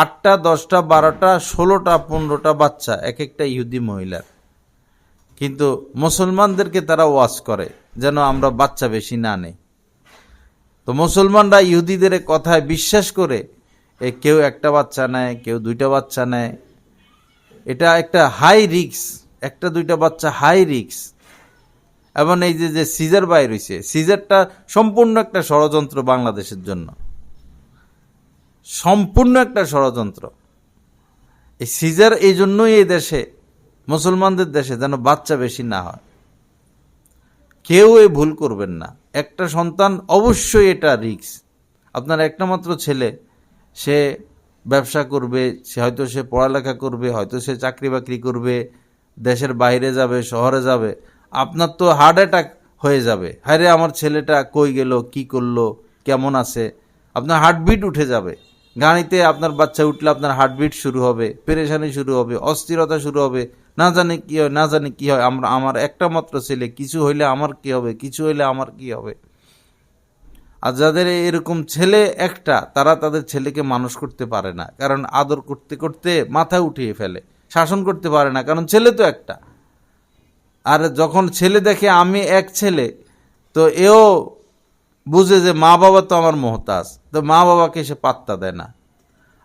8টা, 10টা, 12টা, 16টা, 15টা বাচ্চা এক একটা ইহুদি মহিলার। কিন্তু মুসলমানদেরকে তারা ওয়াজ করে যেন আমরা বাচ্চা বেশি না নেই। তো মুসলমানরা ইহুদিদের কথায় বিশ্বাস করে কেউ একটা বাচ্চা নেয়, কেউ 2টা বাচ্চা নেয়। এটা একটা হাই রিক্স, 1-2টা বাচ্চা হাই রিক্স। এবং এই যে সিজার বাইর হয়েছে, সিজারটা সম্পূর্ণ একটা ষড়যন্ত্র বাংলাদেশের জন্য, সম্পূর্ণ একটা ষড়যন্ত্র। এই সিজার এই জন্যই এই দেশে, মুসলমানদের দেশে, যেন বাচ্চা বেশি না হয়। কেউ এই ভুল করবেন না। একটা সন্তান অবশ্যই এটা রিক্স। আপনার একটা মাত্র ছেলে, সে ব্যবসা করবে, হয়তো সে পড়ালেখা করবে, হয়তো সে চাকরি বাকরি করবে, দেশের বাইরে যাবে, শহরে যাবে। আপনার তো হার্ট অ্যাটাক হয়ে যাবে, হায়রে আমার ছেলেটা কই গেল, কি করলো, কেমন আছে। আপনার হার্টবিট উঠে যাবে। গাড়িতে আপনার বাচ্চা উঠলে আপনার হার্টবিট শুরু হবে, পেরেশানি শুরু হবে, অস্থিরতা শুরু হবে, না জানে কি হয়, না জানে কি হয়। আমার একটা মাত্র ছেলে, কিছু হইলে আমার কি হবে, কিছু হইলে আমার কি হবে। আর যাদের এরকম ছেলে একটা, তারা তাদের ছেলেকে মানুষ করতে পারে না, কারণ আদর করতে করতে মাথা উঠিয়ে ফেলে, শাসন করতে পারে না, কারণ ছেলে তো একটা। আর যখন ছেলে দেখে আমি এক ছেলে, তো এও বুঝে যে মা বাবা তো আমার মোহতাজ, তো মা বাবাকে সে পাত্তা দেয় না।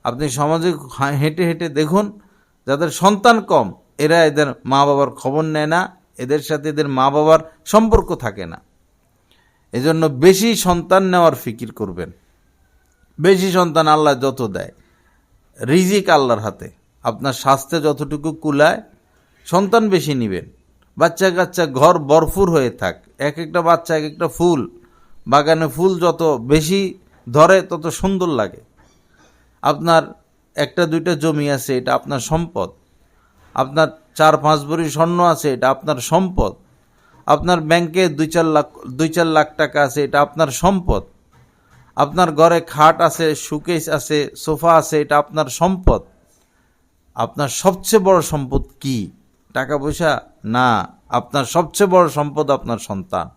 আপনি সমাজে হেঁটে হেঁটে দেখুন, যাদের সন্তান কম, এরা এদের মা বাবার খবর নেয় না, এদের সাথে এদের মা বাবার সম্পর্ক থাকে না। এজন্য বেশি সন্তান নেওয়ার ফিকির করবেন। বেশি সন্তান আল্লাহ যত দেয়, রিজিক আল্লাহর হাতে। আপনার স্বাস্থ্যে যতটুকু কুলায় সন্তান বেশি নেবেন। বাচ্চা কাচ্চা ঘর ভরপুর হয়ে থাক, এক একটা বাচ্চা এক একটা ফুল। বাগানে ফুল যত বেশি ধরে তত সুন্দর লাগে। আপনার 1-2টা জমি আছে, এটা আপনার সম্পদ। আপনার 4-5 ভরি স্বর্ণ আছে, এটা আপনার সম্পদ। আপনার ব্যাংকে 2-4 লাখ টাকা আছে, এটা আপনার সম্পদ। আপনার ঘরে খাট আছে, শোকেস আছে, সোফা আছে, এটা আপনার সম্পদ। আপনার সবচেয়ে বড় সম্পদ কি? টাকা পয়সা না, আপনার সবচেয়ে বড় সম্পদ আপনার সন্তান।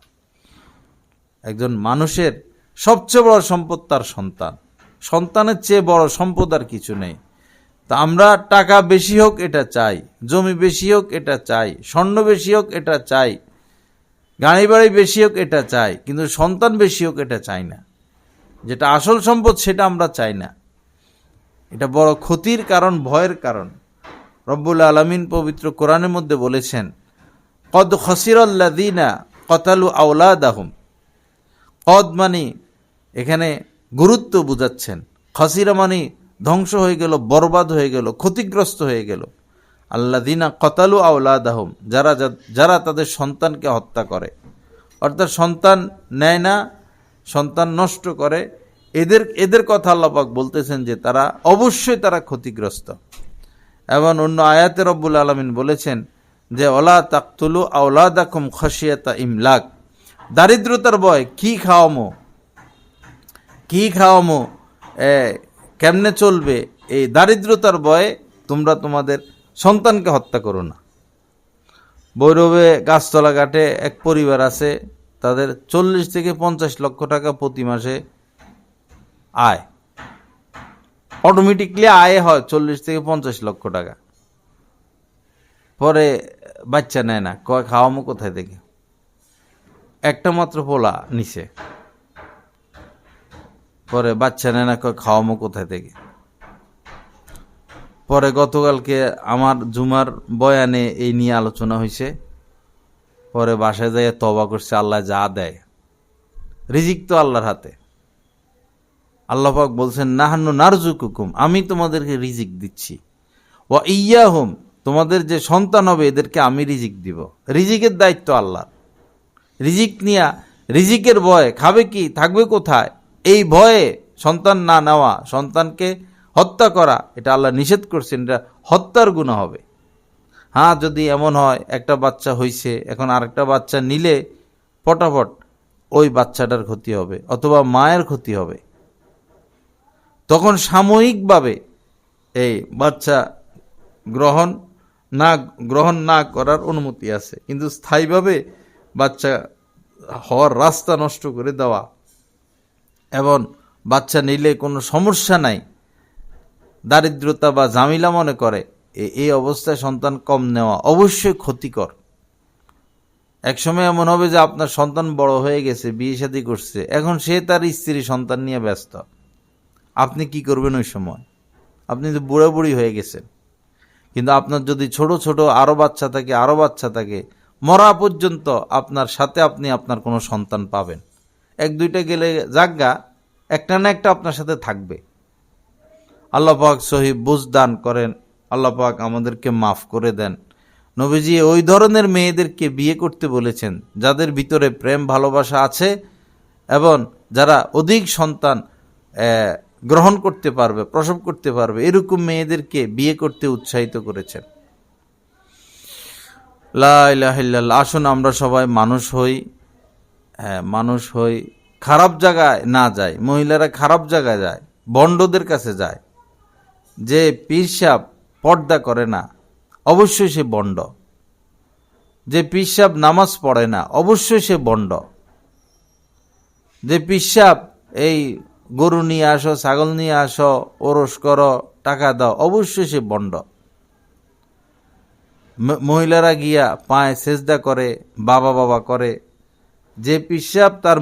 একজন মানুষের সবচেয়ে বড় সম্পদ তার সন্তান। সন্তানের চেয়ে বড় সম্পদ আর কিছু নেই। তা আমরা টাকা বেশি হোক এটা চাই, জমি বেশি হোক এটা চাই, স্বর্ণ বেশি হোক এটা চাই, গাড়ি বাড়ি বেশি হোক এটা চাই, কিন্তু সন্তান বেশি হোক এটা চাই না। যেটা আসল সম্পদ সেটা আমরা চাই না। এটা বড় ক্ষতির কারণ, ভয়ের কারণ। রব্বুল আলামিন পবিত্র কোরআনের মধ্যে বলেছেন, কদ খসিরাল্লাযীনা কতালু আওলাদাহুম। কদ মানে এখানে গুরুত্ব বুঝাচ্ছেন, খসিরা মানে ধ্বংস হয়ে গেল, বরবাদ হয়ে গেল, ক্ষতিগ্রস্ত হয়ে গেল। আল্লাযীনা কতালু আওলাদাহুম, যারা তাদের সন্তানকে হত্যা করে, অর্থাৎ সন্তান নেয় না, সন্তান নষ্ট করে, এদের কথা আল্লাহ পাক বলতেছেন যে তারা অবশ্যই তারা ক্ষতিগ্রস্ত। এবং অন্য আয়াতে রব্বুল আলামিন বলেছেন যে ওয়ালা তাকতুলু আওলাদাকুম খাশিয়াতা ইমলাক। দারিদ্রতার ভয়, কি খাওয়ামো, কেমনে চলবে, এই দারিদ্রতার ভয়ে তোমরা তোমাদের সন্তানকে হত্যা করো না। ভৈরবে গাছতলা ঘাটে এক পরিবার আছে, তাদের 40 থেকে 50 লক্ষ টাকা প্রতি মাসে আয়, অটোমেটিকলি আয় হয় 40 থেকে 50 লক্ষ টাকা। পরে বাচ্চা নেয় না, কয় খাওয়ামো কোথায় থেকে? একটা মাত্র পোলা নিচে, পরে বাচ্চা নেয় না, কয় খাওয়ামো কোথায় থেকে? পরে গতকালকে আমার জুমার বয়ানে এই নিয়ে আলোচনা হয়েছে। পরে বাসায় যাই তওবা করছে, আল্লাহ যা দেয়, রিজিক তো আল্লাহর হাতে, আল্লাহ পাক বলছেন নাহান্নু নারযুকুকুম, আমি তোমাদেরকে রিজিক দিচ্ছি, ওয়া ইয়াহুম, তোমাদের যে সন্তান হবে এদেরকে আমি রিজিক দিব। রিজিকের দায়িত্ব আল্লাহ। রিজিক নিয়া, রিজিকের ভয়, খাবে কি থাকবে কোথায়, এই ভয়ে সন্তান না নেওয়া, সন্তানকে হত্যা করা, এটা আল্লাহ নিষেধ করছেন, এটা হত্যার গুনাহ হবে। হ্যাঁ, যদি এমন হয় একটা বাচ্চা হইছে, এখন আরেকটা বাচ্চা নিলে ফটাফট ওই বাচ্চাটার ক্ষতি হবে অথবা মায়ের ক্ষতি হবে, তখন সাময়িকভাবে এই বাচ্চা গ্রহণ না করার অনুমতি আছে, কিন্তু স্থায়ীভাবে বাচ্চা হওয়ার রাস্তা নষ্ট করে দেওয়া এবং বাচ্চা নিলে কোনো সমস্যা নাই, দারিদ্রতা বা জামিলা মনে করে, এই অবস্থায় সন্তান কম নেওয়া অবশ্যই ক্ষতিকর। একসময় এমন হবে যে আপনার সন্তান বড় হয়ে গেছে, বিয়ে শাদী করছে, এখন সে তার স্ত্রী সন্তান নিয়ে ব্যস্ত, আপনি কি করবেন ওই সময়? আপনি তো বুড়া বুড়ি হয়ে গেছেন। কিন্তু আপনার যদি ছোট ছোট আরও বাচ্চা থাকে, মরা পর্যন্ত আপনার সাথে আপনি আপনার কোনো সন্তান পাবেন। এক দুইটা গেলে জাগা, একটা না একটা আপনার সাথে থাকবে। আল্লাহ পাক সহি বুঝ দান করেন, আল্লাহ পাক আমাদেরকে মাফ করে দেন। নবীজি ওই ধরনের মেয়েদেরকে বিয়ে করতে বলেছেন যাদের ভিতরে প্রেম ভালোবাসা আছে এবং যারা অধিক সন্তান গ্রহণ করতে পারবে, প্রসব করতে পারবে, এরকম মেয়েদেরকে বিয়ে করতে উৎসাহিত করেছেন। লা ইলাহা ইল্লাল্লাহ। আসুন আমরা সবাই মানুষ হই, খারাপ জায়গায় না যায়। মহিলারা খারাপ জায়গায় যায়, বন্ডদের কাছে যায়। যে পীর সাহেব পর্দা করে না, অবশ্যই সে বন্ড। যে পীর সাহেব নামাজ পড়ে না, অবশ্যই সে বন্ড। যে পীর সাহেব এই গরু নিয়ে আসো, ছাগল নিয়ে আসো, ওরস করো, টাকা দাও, অবশ্যই সে বন্ড। মহিলারা গিয়া পায়ে সেজদা করে, বাবা করে, যে পীর সাহেব তার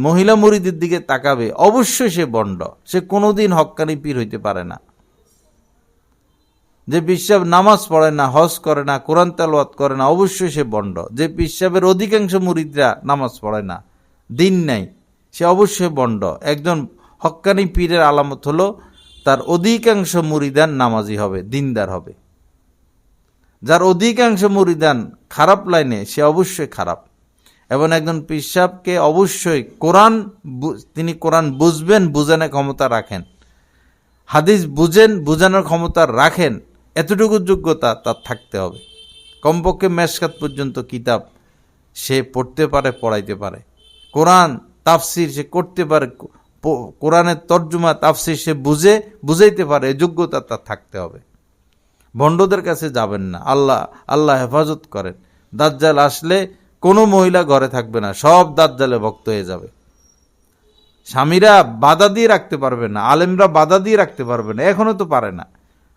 মহিলা মুরিদের দিকে তাকাবে, অবশ্যই সে বন্ড। সে কোনোদিন হক্কানি পীর হইতে পারে না। যে পীর সাহেব নামাজ পড়ে না, হজ করে না, কোরআন তেলাওয়াত করে না, অবশ্যই সে বন্ড। যে পীর সাহেবের অধিকাংশ মুরিদরা নামাজ পড়ে না, দিন নাই, সে অবশ্যই বন্ড। একজন হক্কানি পীরের আলামত হলো তার অধিকাংশ মুরিদান নামাজি হবে, দিনদার হবে। যার অধিকাংশ মুরিদান খারাপ লাইনে, সে অবশ্যই খারাপ। এবং একজন পীর সাহেবকে অবশ্যই তিনি কোরআন বুঝবেন, বুঝানোর ক্ষমতা রাখেন, হাদিস বুঝানোর ক্ষমতা রাখেন, এতটুকু যোগ্যতা তার থাকতে হবে। কমপক্ষে মেশকাত পর্যন্ত কিতাব সে পড়তে পারে, পড়াইতে পারে। কোরআন তাফসির সে করতে পারে, কোরআনের তর্জমা তাফসির সে বুঝাইতে পারে, যোগ্যতা তার থাকতে হবে। ভণ্ডদের কাছে যাবেন না। আল্লাহ হেফাজত করেন। দাজ্জাল আসলে কোনো মহিলা ঘরে থাকবে না, সব দাজ্জালে ভক্ত হয়ে যাবে। স্বামীরা বাধা দিয়ে রাখতে পারবে না, আলেমরা বাধা দিয়ে রাখতে পারবে না, এখনো তো পারে না।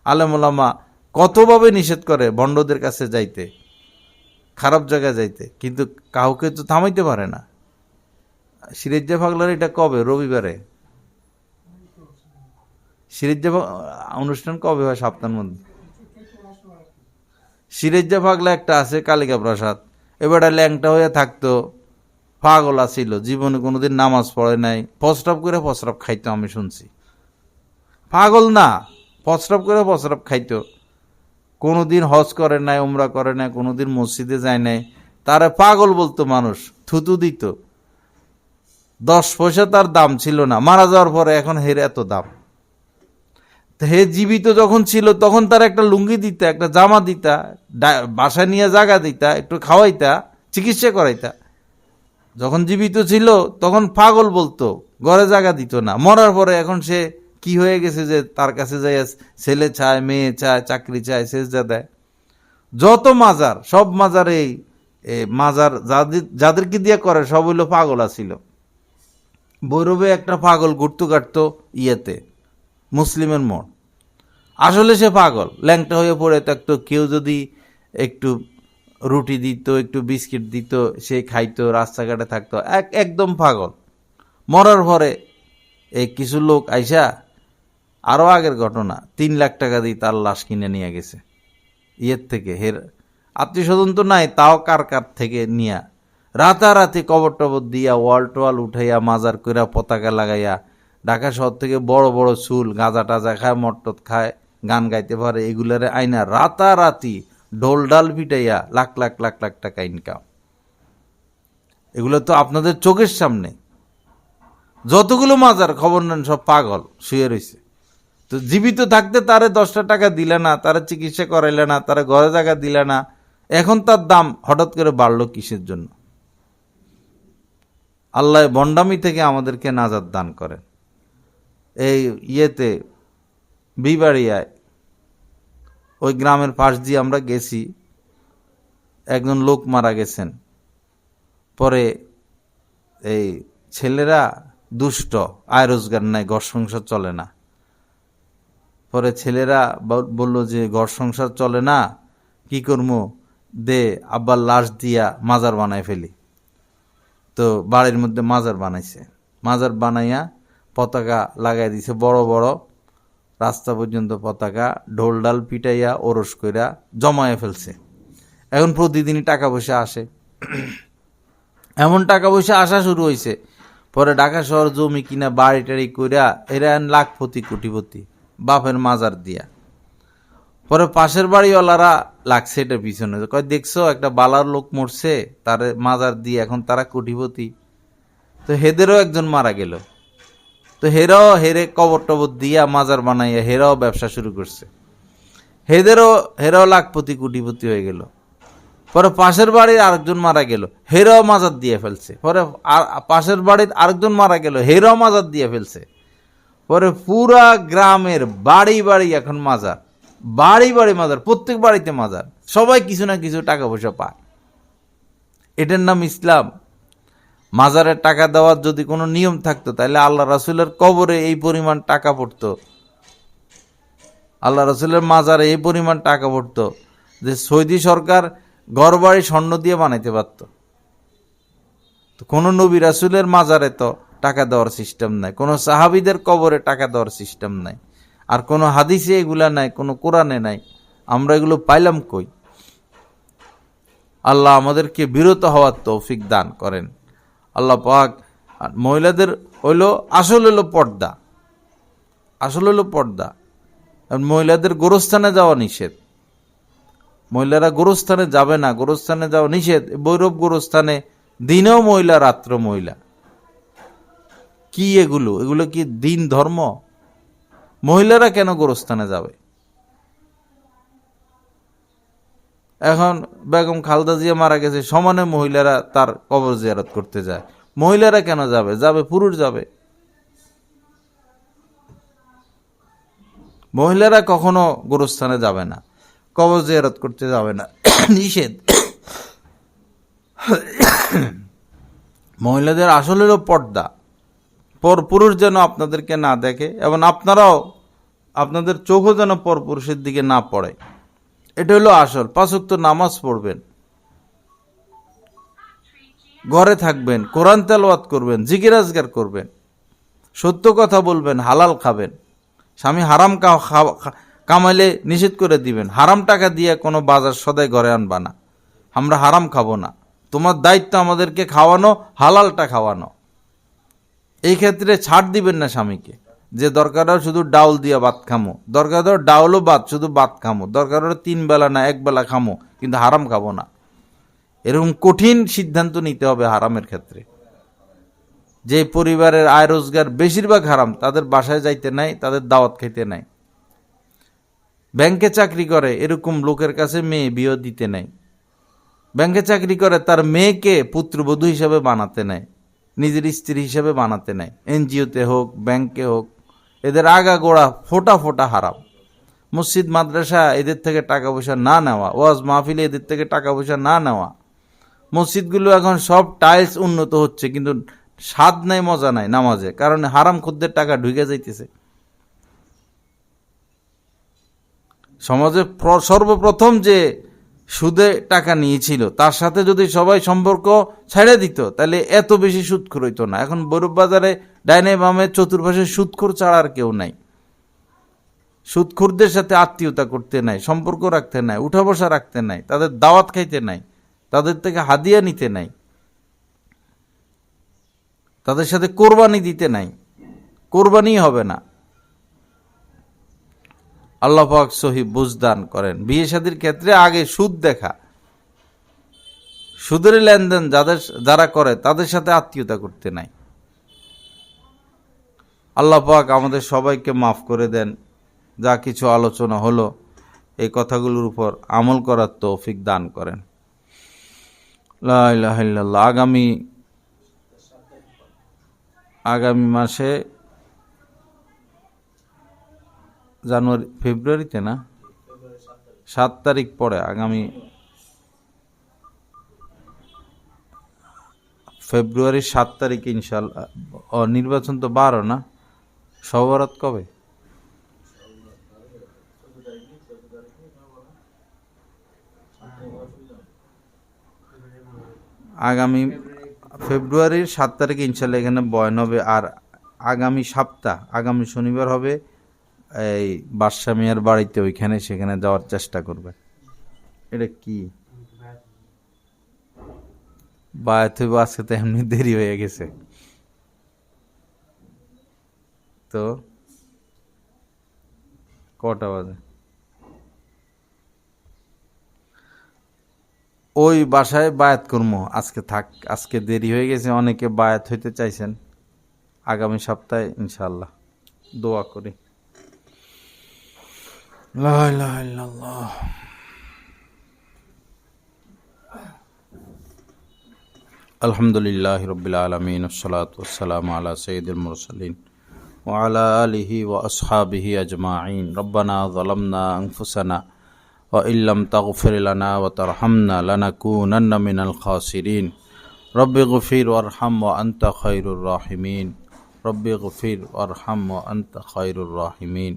আলেম ওলামা কতভাবে নিষেধ করে ভণ্ডদের কাছে যাইতে, খারাপ জায়গায় যাইতে, কিন্তু কাউকে তো থামাইতে পারে না। সিরিজ্জা পাগলার এটা কবে? রবিবারে সিরিজ্জা অনুষ্ঠান কবে হয়? সপ্তাহের মধ্যে। সিরিজ্জা পাগলা একটা আছে কালিকা প্রসাদ, এবারে ল্যাংটা হয়ে থাকতো, পাগলা ছিল, জীবনে কোনোদিন নামাজ পড়ে নাই, প্রস্রাব করে প্রস্রাব খাইতো, আমি শুনছি। পাগল না, প্রস্রাব করে প্রস্রাব খাইতো, কোনোদিন হজ করে নাই, উমরা করে নাই, কোনোদিন মসজিদে যায় নাই, তারা পাগল বলতো মানুষ, থুতু দিত। 10 পয়সা তার দাম ছিল না, মারা যাওয়ার পরে এখন হের এত দাম। হে জীবিত যখন ছিল তখন তার একটা লুঙ্গি দিতা, একটা জামা দিতা, বাসায় নিয়ে জায়গা দিতা, একটু খাওয়াইতা, চিকিৎসা করাইতা। যখন জীবিত ছিল তখন পাগল বলতো, ঘরে জায়গা দিত না। মরার পরে এখন সে কি হয়ে গেছে যে তার কাছে যাই ছেলে চায়, মেয়ে চায়, চাকরি চায়, সেজদা দেয়। যত মাজার, সব মাজার, এই মাজার যাদেরকে দিয়ে করে সব হইল পাগল আছিল। বৈরবে একটা পাগল ঘুরতে কাটতো ইয়েতে, মুসলিমের মোড়। আসলে সে পাগল, ল্যাংটা হয়ে পড়ে থাকতো। কেউ যদি একটু রুটি দিত, একটু বিস্কিট দিত, সে খাইতো, রাস্তাঘাটে থাকতো, একদম পাগল। মরার পরে এই কিছু লোক আইসা, আরো আগের ঘটনা, 3 লাখ টাকা দিয়ে তার লাশ কিনে নিয়ে গেছে ইয়ের থেকে। হের আত্মীয় স্বজন তো নাই, তাও কার থেকে নিয়া রাতারাতি কবর টবর দিয়া, ওয়াল টোয়াল উঠাইয়া, মাজার কইরা, পতাকা লাগাইয়া, ঢাকা শহর থেকে বড় বড় চুল, গাঁজা টাজা খায়, মট্টত খায়, গান গাইতে পারে, এগুলারে আইনা রাতারাতি ঢোল ডাল পিটাইয়া লাখ লাখ লাখ লাখ টাকা ইনকাম। এগুলো তো আপনাদের চোখের সামনে। যতগুলো মাজার খবর নেন সব পাগল শুয়ে রয়েছে। তো জীবিত থাকতে তারে 10টা টাকা দিলে না, তারা চিকিৎসা করাইলে না, তারা ঘরে জায়গা দিলে না, এখন তার দাম হঠাৎ করে বাড়লো কিসের জন্য? আল্লাহ বন্ডামি থেকে আমাদেরকে নাজাত দান করেন। এই ইয়েতে বিবাড়িয়ায় ওই গ্রামের পাশ দিয়ে আমরা গেছি, একজন লোক মারা গেছেন। পরে এই ছেলেরা দুষ্ট, আয় রোজগার নাই, ঘর সংসার চলে না। পরে ছেলেরা বলল যে ঘর সংসার চলে না, কি করবো, দে আব্বার লাশ দিয়া মাজার বানায় ফেলি। তো বাড়ির মধ্যে মাজার বানাইছে, মাজার বানাইয়া পতাকা লাগাই দিছে বড় বড়, রাস্তা পর্যন্ত পতাকা, ঢোল ডাল পিটাইয়া ওরস কইরা জমায়ে ফেলছে। এখন প্রতিদিনই টাকা পয়সা আসে, এমন টাকা পয়সা আসা শুরু হয়েছে। পরে ঢাকা শহর জমি কিনা বাড়ি টাড়ি কইরা এরা লাখপতি কোটিপতি বাপের মাজার দিয়া। পরে পাশের বাড়িওয়ালারা লাগছে এটার পিছনে, কয় দেখছো একটা বালার লোক মরছে, তার মাজার দিয়ে এখন তারা কোটিপতি। তো হেদেরও একজন মারা গেল, তো হেরে কবর টবর দিয়া মাজার বানাইয়া হেরাও ব্যবসা শুরু করছে, হেরাও লাখপতি কোটিপতি হয়ে গেল। পরে পাশের বাড়ির আরেকজন মারা গেল, হেরাও মাজার দিয়ে ফেলছে। পরে পাশের বাড়ির আরেকজন মারা গেল, হেরাও মাজার দিয়ে ফেলছে। পরে পুরা গ্রামের বাড়ি বাড়ি এখন মাজার, বাড়ি বাড়ি মাজার, প্রত্যেক বাড়িতে মাজার, সবাই কিছু না কিছু টাকা পয়সা পায়। এটার নাম ইসলাম? মাজারের টাকা দেওয়ার যদি কোনো নিয়ম থাকতো তাহলে আল্লাহ রাসূলের কবরে এই পরিমাণ টাকা পড়তো, আল্লাহ রাসূলের মাজারে এই পরিমাণ টাকা পড়তো যে সৌদি সরকার ঘর বাড়ি স্বর্ণ দিয়ে বানাইতে পারত। তো কোনো নবী রাসূলের মাজারে তো টাকা দেওয়ার সিস্টেম নাই, কোনো সাহাবীদের কবরে টাকা দেওয়ার সিস্টেম নাই, আর কোনো হাদিসে এগুলা নাই, কোনো কোরআনে নাই। আমরা এগুলো পাইলাম কই? আল্লাহ আমাদেরকে বিরত হওয়ার তৌফিক দান করেন আল্লাহ পাক। আর মহিলাদের আসল হইল পর্দা, আসল হইল পর্দা। আর মহিলাদের গোরস্থানে যাওয়া নিষেধ, মহিলারা গোরস্থানে যাবে না, গোরস্থানে যাওয়া নিষেধ। বৈরব গোরস্থানে দিনেও মহিলা, রাত্র মহিলা। কি এগুলো? এগুলো কি দিন ধর্ম? মহিলারা কেন গোরস্থানে যাবে? এখন বেগম খালেদা জিয়া মারা গেছে, সমানে মহিলারা তার কবর জিয়ারত করতে যায়। মহিলারা কেন যাবে? যাবে পুরুষ যাবে। মহিলারা কখনো গোরস্থানে যাবে না, কবর জিয়ারত করতে যাবে না, নিষেধ। মহিলাদের আসলে হলো পর্দা, পর পুরুষ যেন আপনাদেরকে না দেখে, এবং আপনারাও আপনাদের চোখও যেন পর পুরুষের দিকে না পড়ে। এটা হলো আসল। 5 ওয়াক্ত নামাজ পড়বেন, ঘরে থাকবেন, কোরআন তেলাওয়াত করবেন, জিকির আজকার করবেন, সত্য কথা বলবেন, হালাল খাবেন। স্বামী হারাম কামাইলে নিষেধ করে দিবেন, হারাম টাকা দিয়ে কোনো বাজার সদাই ঘরে আনবা না, আমরা হারাম খাবো না। তোমার দায়িত্ব আমাদেরকে খাওয়ানো, হালালটা খাওয়ানো। এই ক্ষেত্রে ছাড় দিবেন না স্বামীকে, যে দরকার শুধু ডাউল দিয়ে ভাত খামো, দরকার ডাউলও ভাত, শুধু ভাত খামো, দরকার 3 বেলা না 1 বেলা খামো, কিন্তু হারাম খাবো না। এরকম কঠিন সিদ্ধান্ত নিতে হবে হারামের ক্ষেত্রে। যে পরিবারের আয় রোজগার বেশিরভাগ হারাম, তাদের বাসায় যাইতে নাই, তাদের দাওয়াত খাইতে নাই। ব্যাংকে চাকরি করে এরকম লোকের কাছে মেয়ে বিয়ে দিতে নাই। ব্যাংকে চাকরি করে তার মেয়েকে পুত্রবধূ হিসাবে বানাতে নাই, নিজের স্ত্রী হিসেবে বানাতে নাই। এনজিওতে হোক, ব্যাংকে হোক, এদের আগা গোড়া ফোটা ফোটা হারাম। মসজিদ মাদ্রাসা এদের থেকে টাকা পয়সা না নেওয়া, ওয়াজ মাহফিলে এদের থেকে টাকা পয়সা না নেওয়া। মসজিদগুলো এখন সব টাইলস উন্নত হচ্ছে, কিন্তু স্বাদ নাই, মজা নাই নামাজে, কারণ হারাম খুদ্দের টাকা ঢুকে যাইতেছে। সমাজে সর্বপ্রথম যে সুদে টাকা নিয়েছিল তার সাথে যদি সবাই সম্পর্ক ছেড়ে দিত তাহলে এত বেশি সুদখোর হইতো না। এখন বৈরব বাজারে ডাইনে বামে চতুর্পাশে সুদখোর ছাড়া আর কেউ নাই। সুদখোরদের সাথে আত্মীয়তা করতে নাই, সম্পর্ক রাখতে নাই, উঠা বসা রাখতে নাই, তাদের দাওয়াত খাইতে নাই, তাদের থেকে হাদিয়া নিতে নাই, তাদের সাথে কোরবানি দিতে নাই। কোরবানি হবে না। আল্লাহ পাক সহি বুঝদান করেন। বিয়ে শাদীর ক্ষেত্রে আগে সুদ দেখা, সুদের লেনদেন যারা করে তাদের সাথে আত্মীয়তা করতে নাই। আল্লাহ পাক আমাদের সবাইকে মাফ করে দেন। যা কিছু আলোচনা হলো এই কথাগুলোর উপর আমল করার তৌফিক দান করেন। লা ইলাহা ইল্লাল্লাহ। আগামী মাসে ফেব্রুয়ারিতে না, 7 তারিখ পরে, আগামী ফেব্রুয়ারির 7 তারিখ ইনশাল্লাহ। নির্বাচন তো 12 না, সবরাত কবে? আগামী ফেব্রুয়ারির 7 তারিখে ইনশাল্লাহ এখানে বয়ান হবে। আর আগামী সপ্তাহ, আগামী শনিবার হবে এই বাদশা মিয়ার বাড়িতে, ওইখানে সেখানে যাওয়ার চেষ্টা করবে। এটা কি বায়াত হইব? আজকে তো এমনি দেরি হয়ে গেছে। তো কটা বাজে? ওই বাসায় বায়াত করবো। আজকে থাক, আজকে দেরি হয়ে গেছে। অনেকে বায়াত হইতে চাইছেন। আগামী সপ্তাহে ইনশাআল্লাহ দোয়া করি। লা ইলাহা ইল্লাল্লাহ। আলহামদুলিল্লাহি রাব্বিল আলামিন, ওয়াসসালাতু ওয়াসসালামু আলা সাইয়্যিদিল মুরসালিন ওয়া আলা আলিহি ওয়া আসহাবিহি আজমাইন। রব্বানা যালামনা আনফুসানা ওয়া ইল্লাম তাগফির লানা ওয়া তারহামনা লানাকুনান্না মিনাল খাসিরিন। রব্বিগফির ওয়ারহাম ওয়া আনতা খায়রুর রাহিমিন। রব্বিগফির ওয়ারহাম ওয়া আনতা খায়রুর রাহিমিন।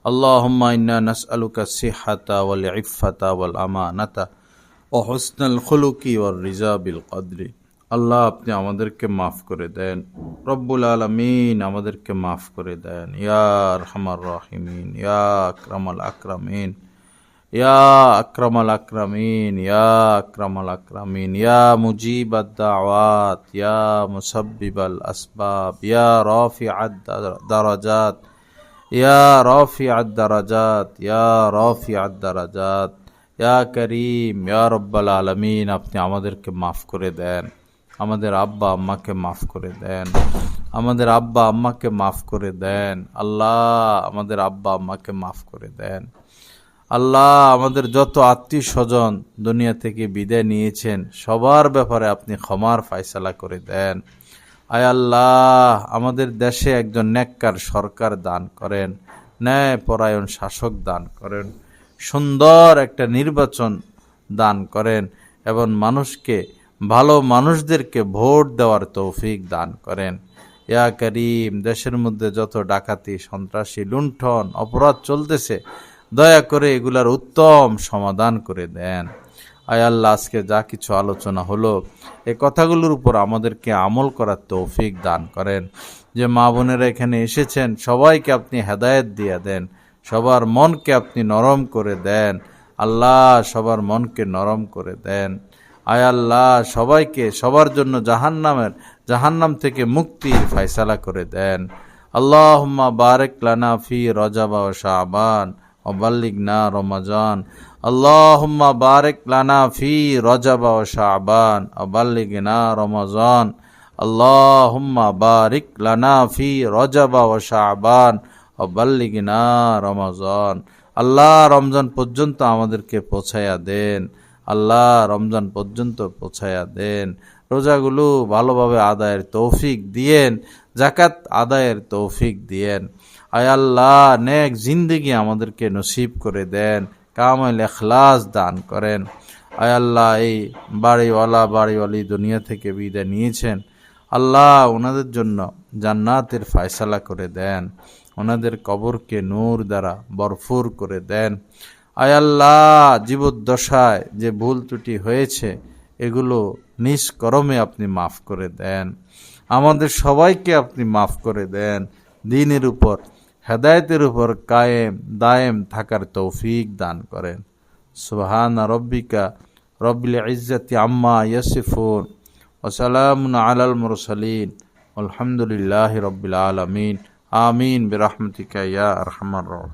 আল্লাহুম্মা ইন্না নাসআলুকা সিহহাতা ওয়াল ইফফাতা ওয়াল আমানাতা ও হুসনাল খুলুকি ওয়ার রিজা বিল কদরি। আল্লাহ, আপনি আমাদেরকে মাফ করে দেন। রব্বুল আলামিন আমাদেরকে মাফ করে দেন। ইয়া আরহামার রাহিমিন, ইয়া আকরামাল আকরামিন, ইয়া আকরামাল আকরামিন, ইয়া আকরামাল আকরামিন, ইয়া মুজিবাদ দাওয়াত, ইয়া মুসাব্বিবাল আসবাব, ইয়া রাফিআদ দারাজাত, ইয়া রাফিআদ দারাজাত, ইয়া রাফিআদ দারাজাত, ইয়া করিম, ইয়া রব্বাল আলামিন আপনি আমাদেরকে মাফ করে দেন। আমাদের আব্বা আম্মাকে মাফ করে দেন। আমাদের আব্বা আম্মাকে মাফ করে দেন। আল্লাহ, আমাদের আব্বা আম্মাকে মাফ করে দেন। আল্লাহ, আমাদের যত আত্মীয় স্বজন দুনিয়া থেকে বিদায় নিয়েছেন সবার ব্যাপারে আপনি ক্ষমার ফায়সালা করে দেন। আয় আল্লাহ, আমাদের দেশে একজন নেককার সরকার দান করেন, ন্যায় পরায়ণ শাসক দান করেন, সুন্দর একটা নির্বাচন দান করেন এবং মানুষকে, ভালো মানুষদেরকে ভোট দেওয়ার তৌফিক দান করেন। ইয়া করিম, দেশের মধ্যে যত ডাকাতি, সন্ত্রাসী, লুণ্ঠন, অপরাধ চলতেছে দয়া করে এগুলার উত্তম সমাধান করে দেন। আয় আল্লাহ, আজকে যা কিছু আলোচনা হলো এই কথাগুলোর উপর আমাদেরকে আমল করার তৌফিক দান করেন। যে মা বোনেরা এখানে এসেছেন সবাইকে আপনি হেদায়েত দিয়ে দেন, সবার মনকে আপনি নরম করে দেন। আল্লাহ, সবার মনকে নরম করে দেন। আয় আল্লাহ, সবাইকে, সবার জন্য জাহান্নাম থেকে মুক্তির ফয়সালা করে দেন। আল্লাহুম্মা বারিক লানা ফি রজব ওয়া শাবান ওয়া বাল্লিগনা রমাজান। আল্লাহুম্মা বারিক লানা ফি রজব ওয়া শাবান ওয়া বাল্লিগনা রমাজান। আল্লাহুম্মা বারিক লানা ফি রজব ওয়া শাবান ওয়া বাল্লিগনা রমাজান। আল্লাহ, রমজান পর্যন্ত আমাদেরকে পৌঁছায়া দেন। আল্লাহ, রমজান পর্যন্ত পৌঁছায়া দেন। রোজাগুলো ভালোভাবে আদায়ের তৌফিক দিয়েন, যাকাত আদায়ের তৌফিক দিয়েন। আয় আল্লাহ, নেক জিন্দেগি আমাদেরকে নসিব করে দেন, কামেল ইখলাস দান করেন। আয় আল্লাহ, এই বাড়িওয়ালি দুনিয়া থেকে বিদায় নিয়েছেন, আল্লাহ ওনাদের জন্য জান্নাতের ফয়সালা করে দেন, ওনাদের কবরকে নূর দ্বারা ভরপুর করে দেন। আয় আল্লাহ, জীবদ্দশায় যে ভুল ত্রুটি হয়েছে এগুলো নিষ্করমে আপনি মাফ করে দেন। আমাদের সবাইকে আপনি মাফ করে দেন। দ্বীনের উপর, হেদায়েতের উপর কায়েম দায়েম থাকার তৌফিক দান করেন। সুবহানা রব্বিকা রব্বিল ইজ্জাতি আম্মা ইয়াসিফুন ওয়া সালামুন আলাল মুরসালিন আলহামদুলিল্লাহি রাব্বিল আলামিন। আমিন বিরহমতিকা ইয়া আরহামার রাহিমিন।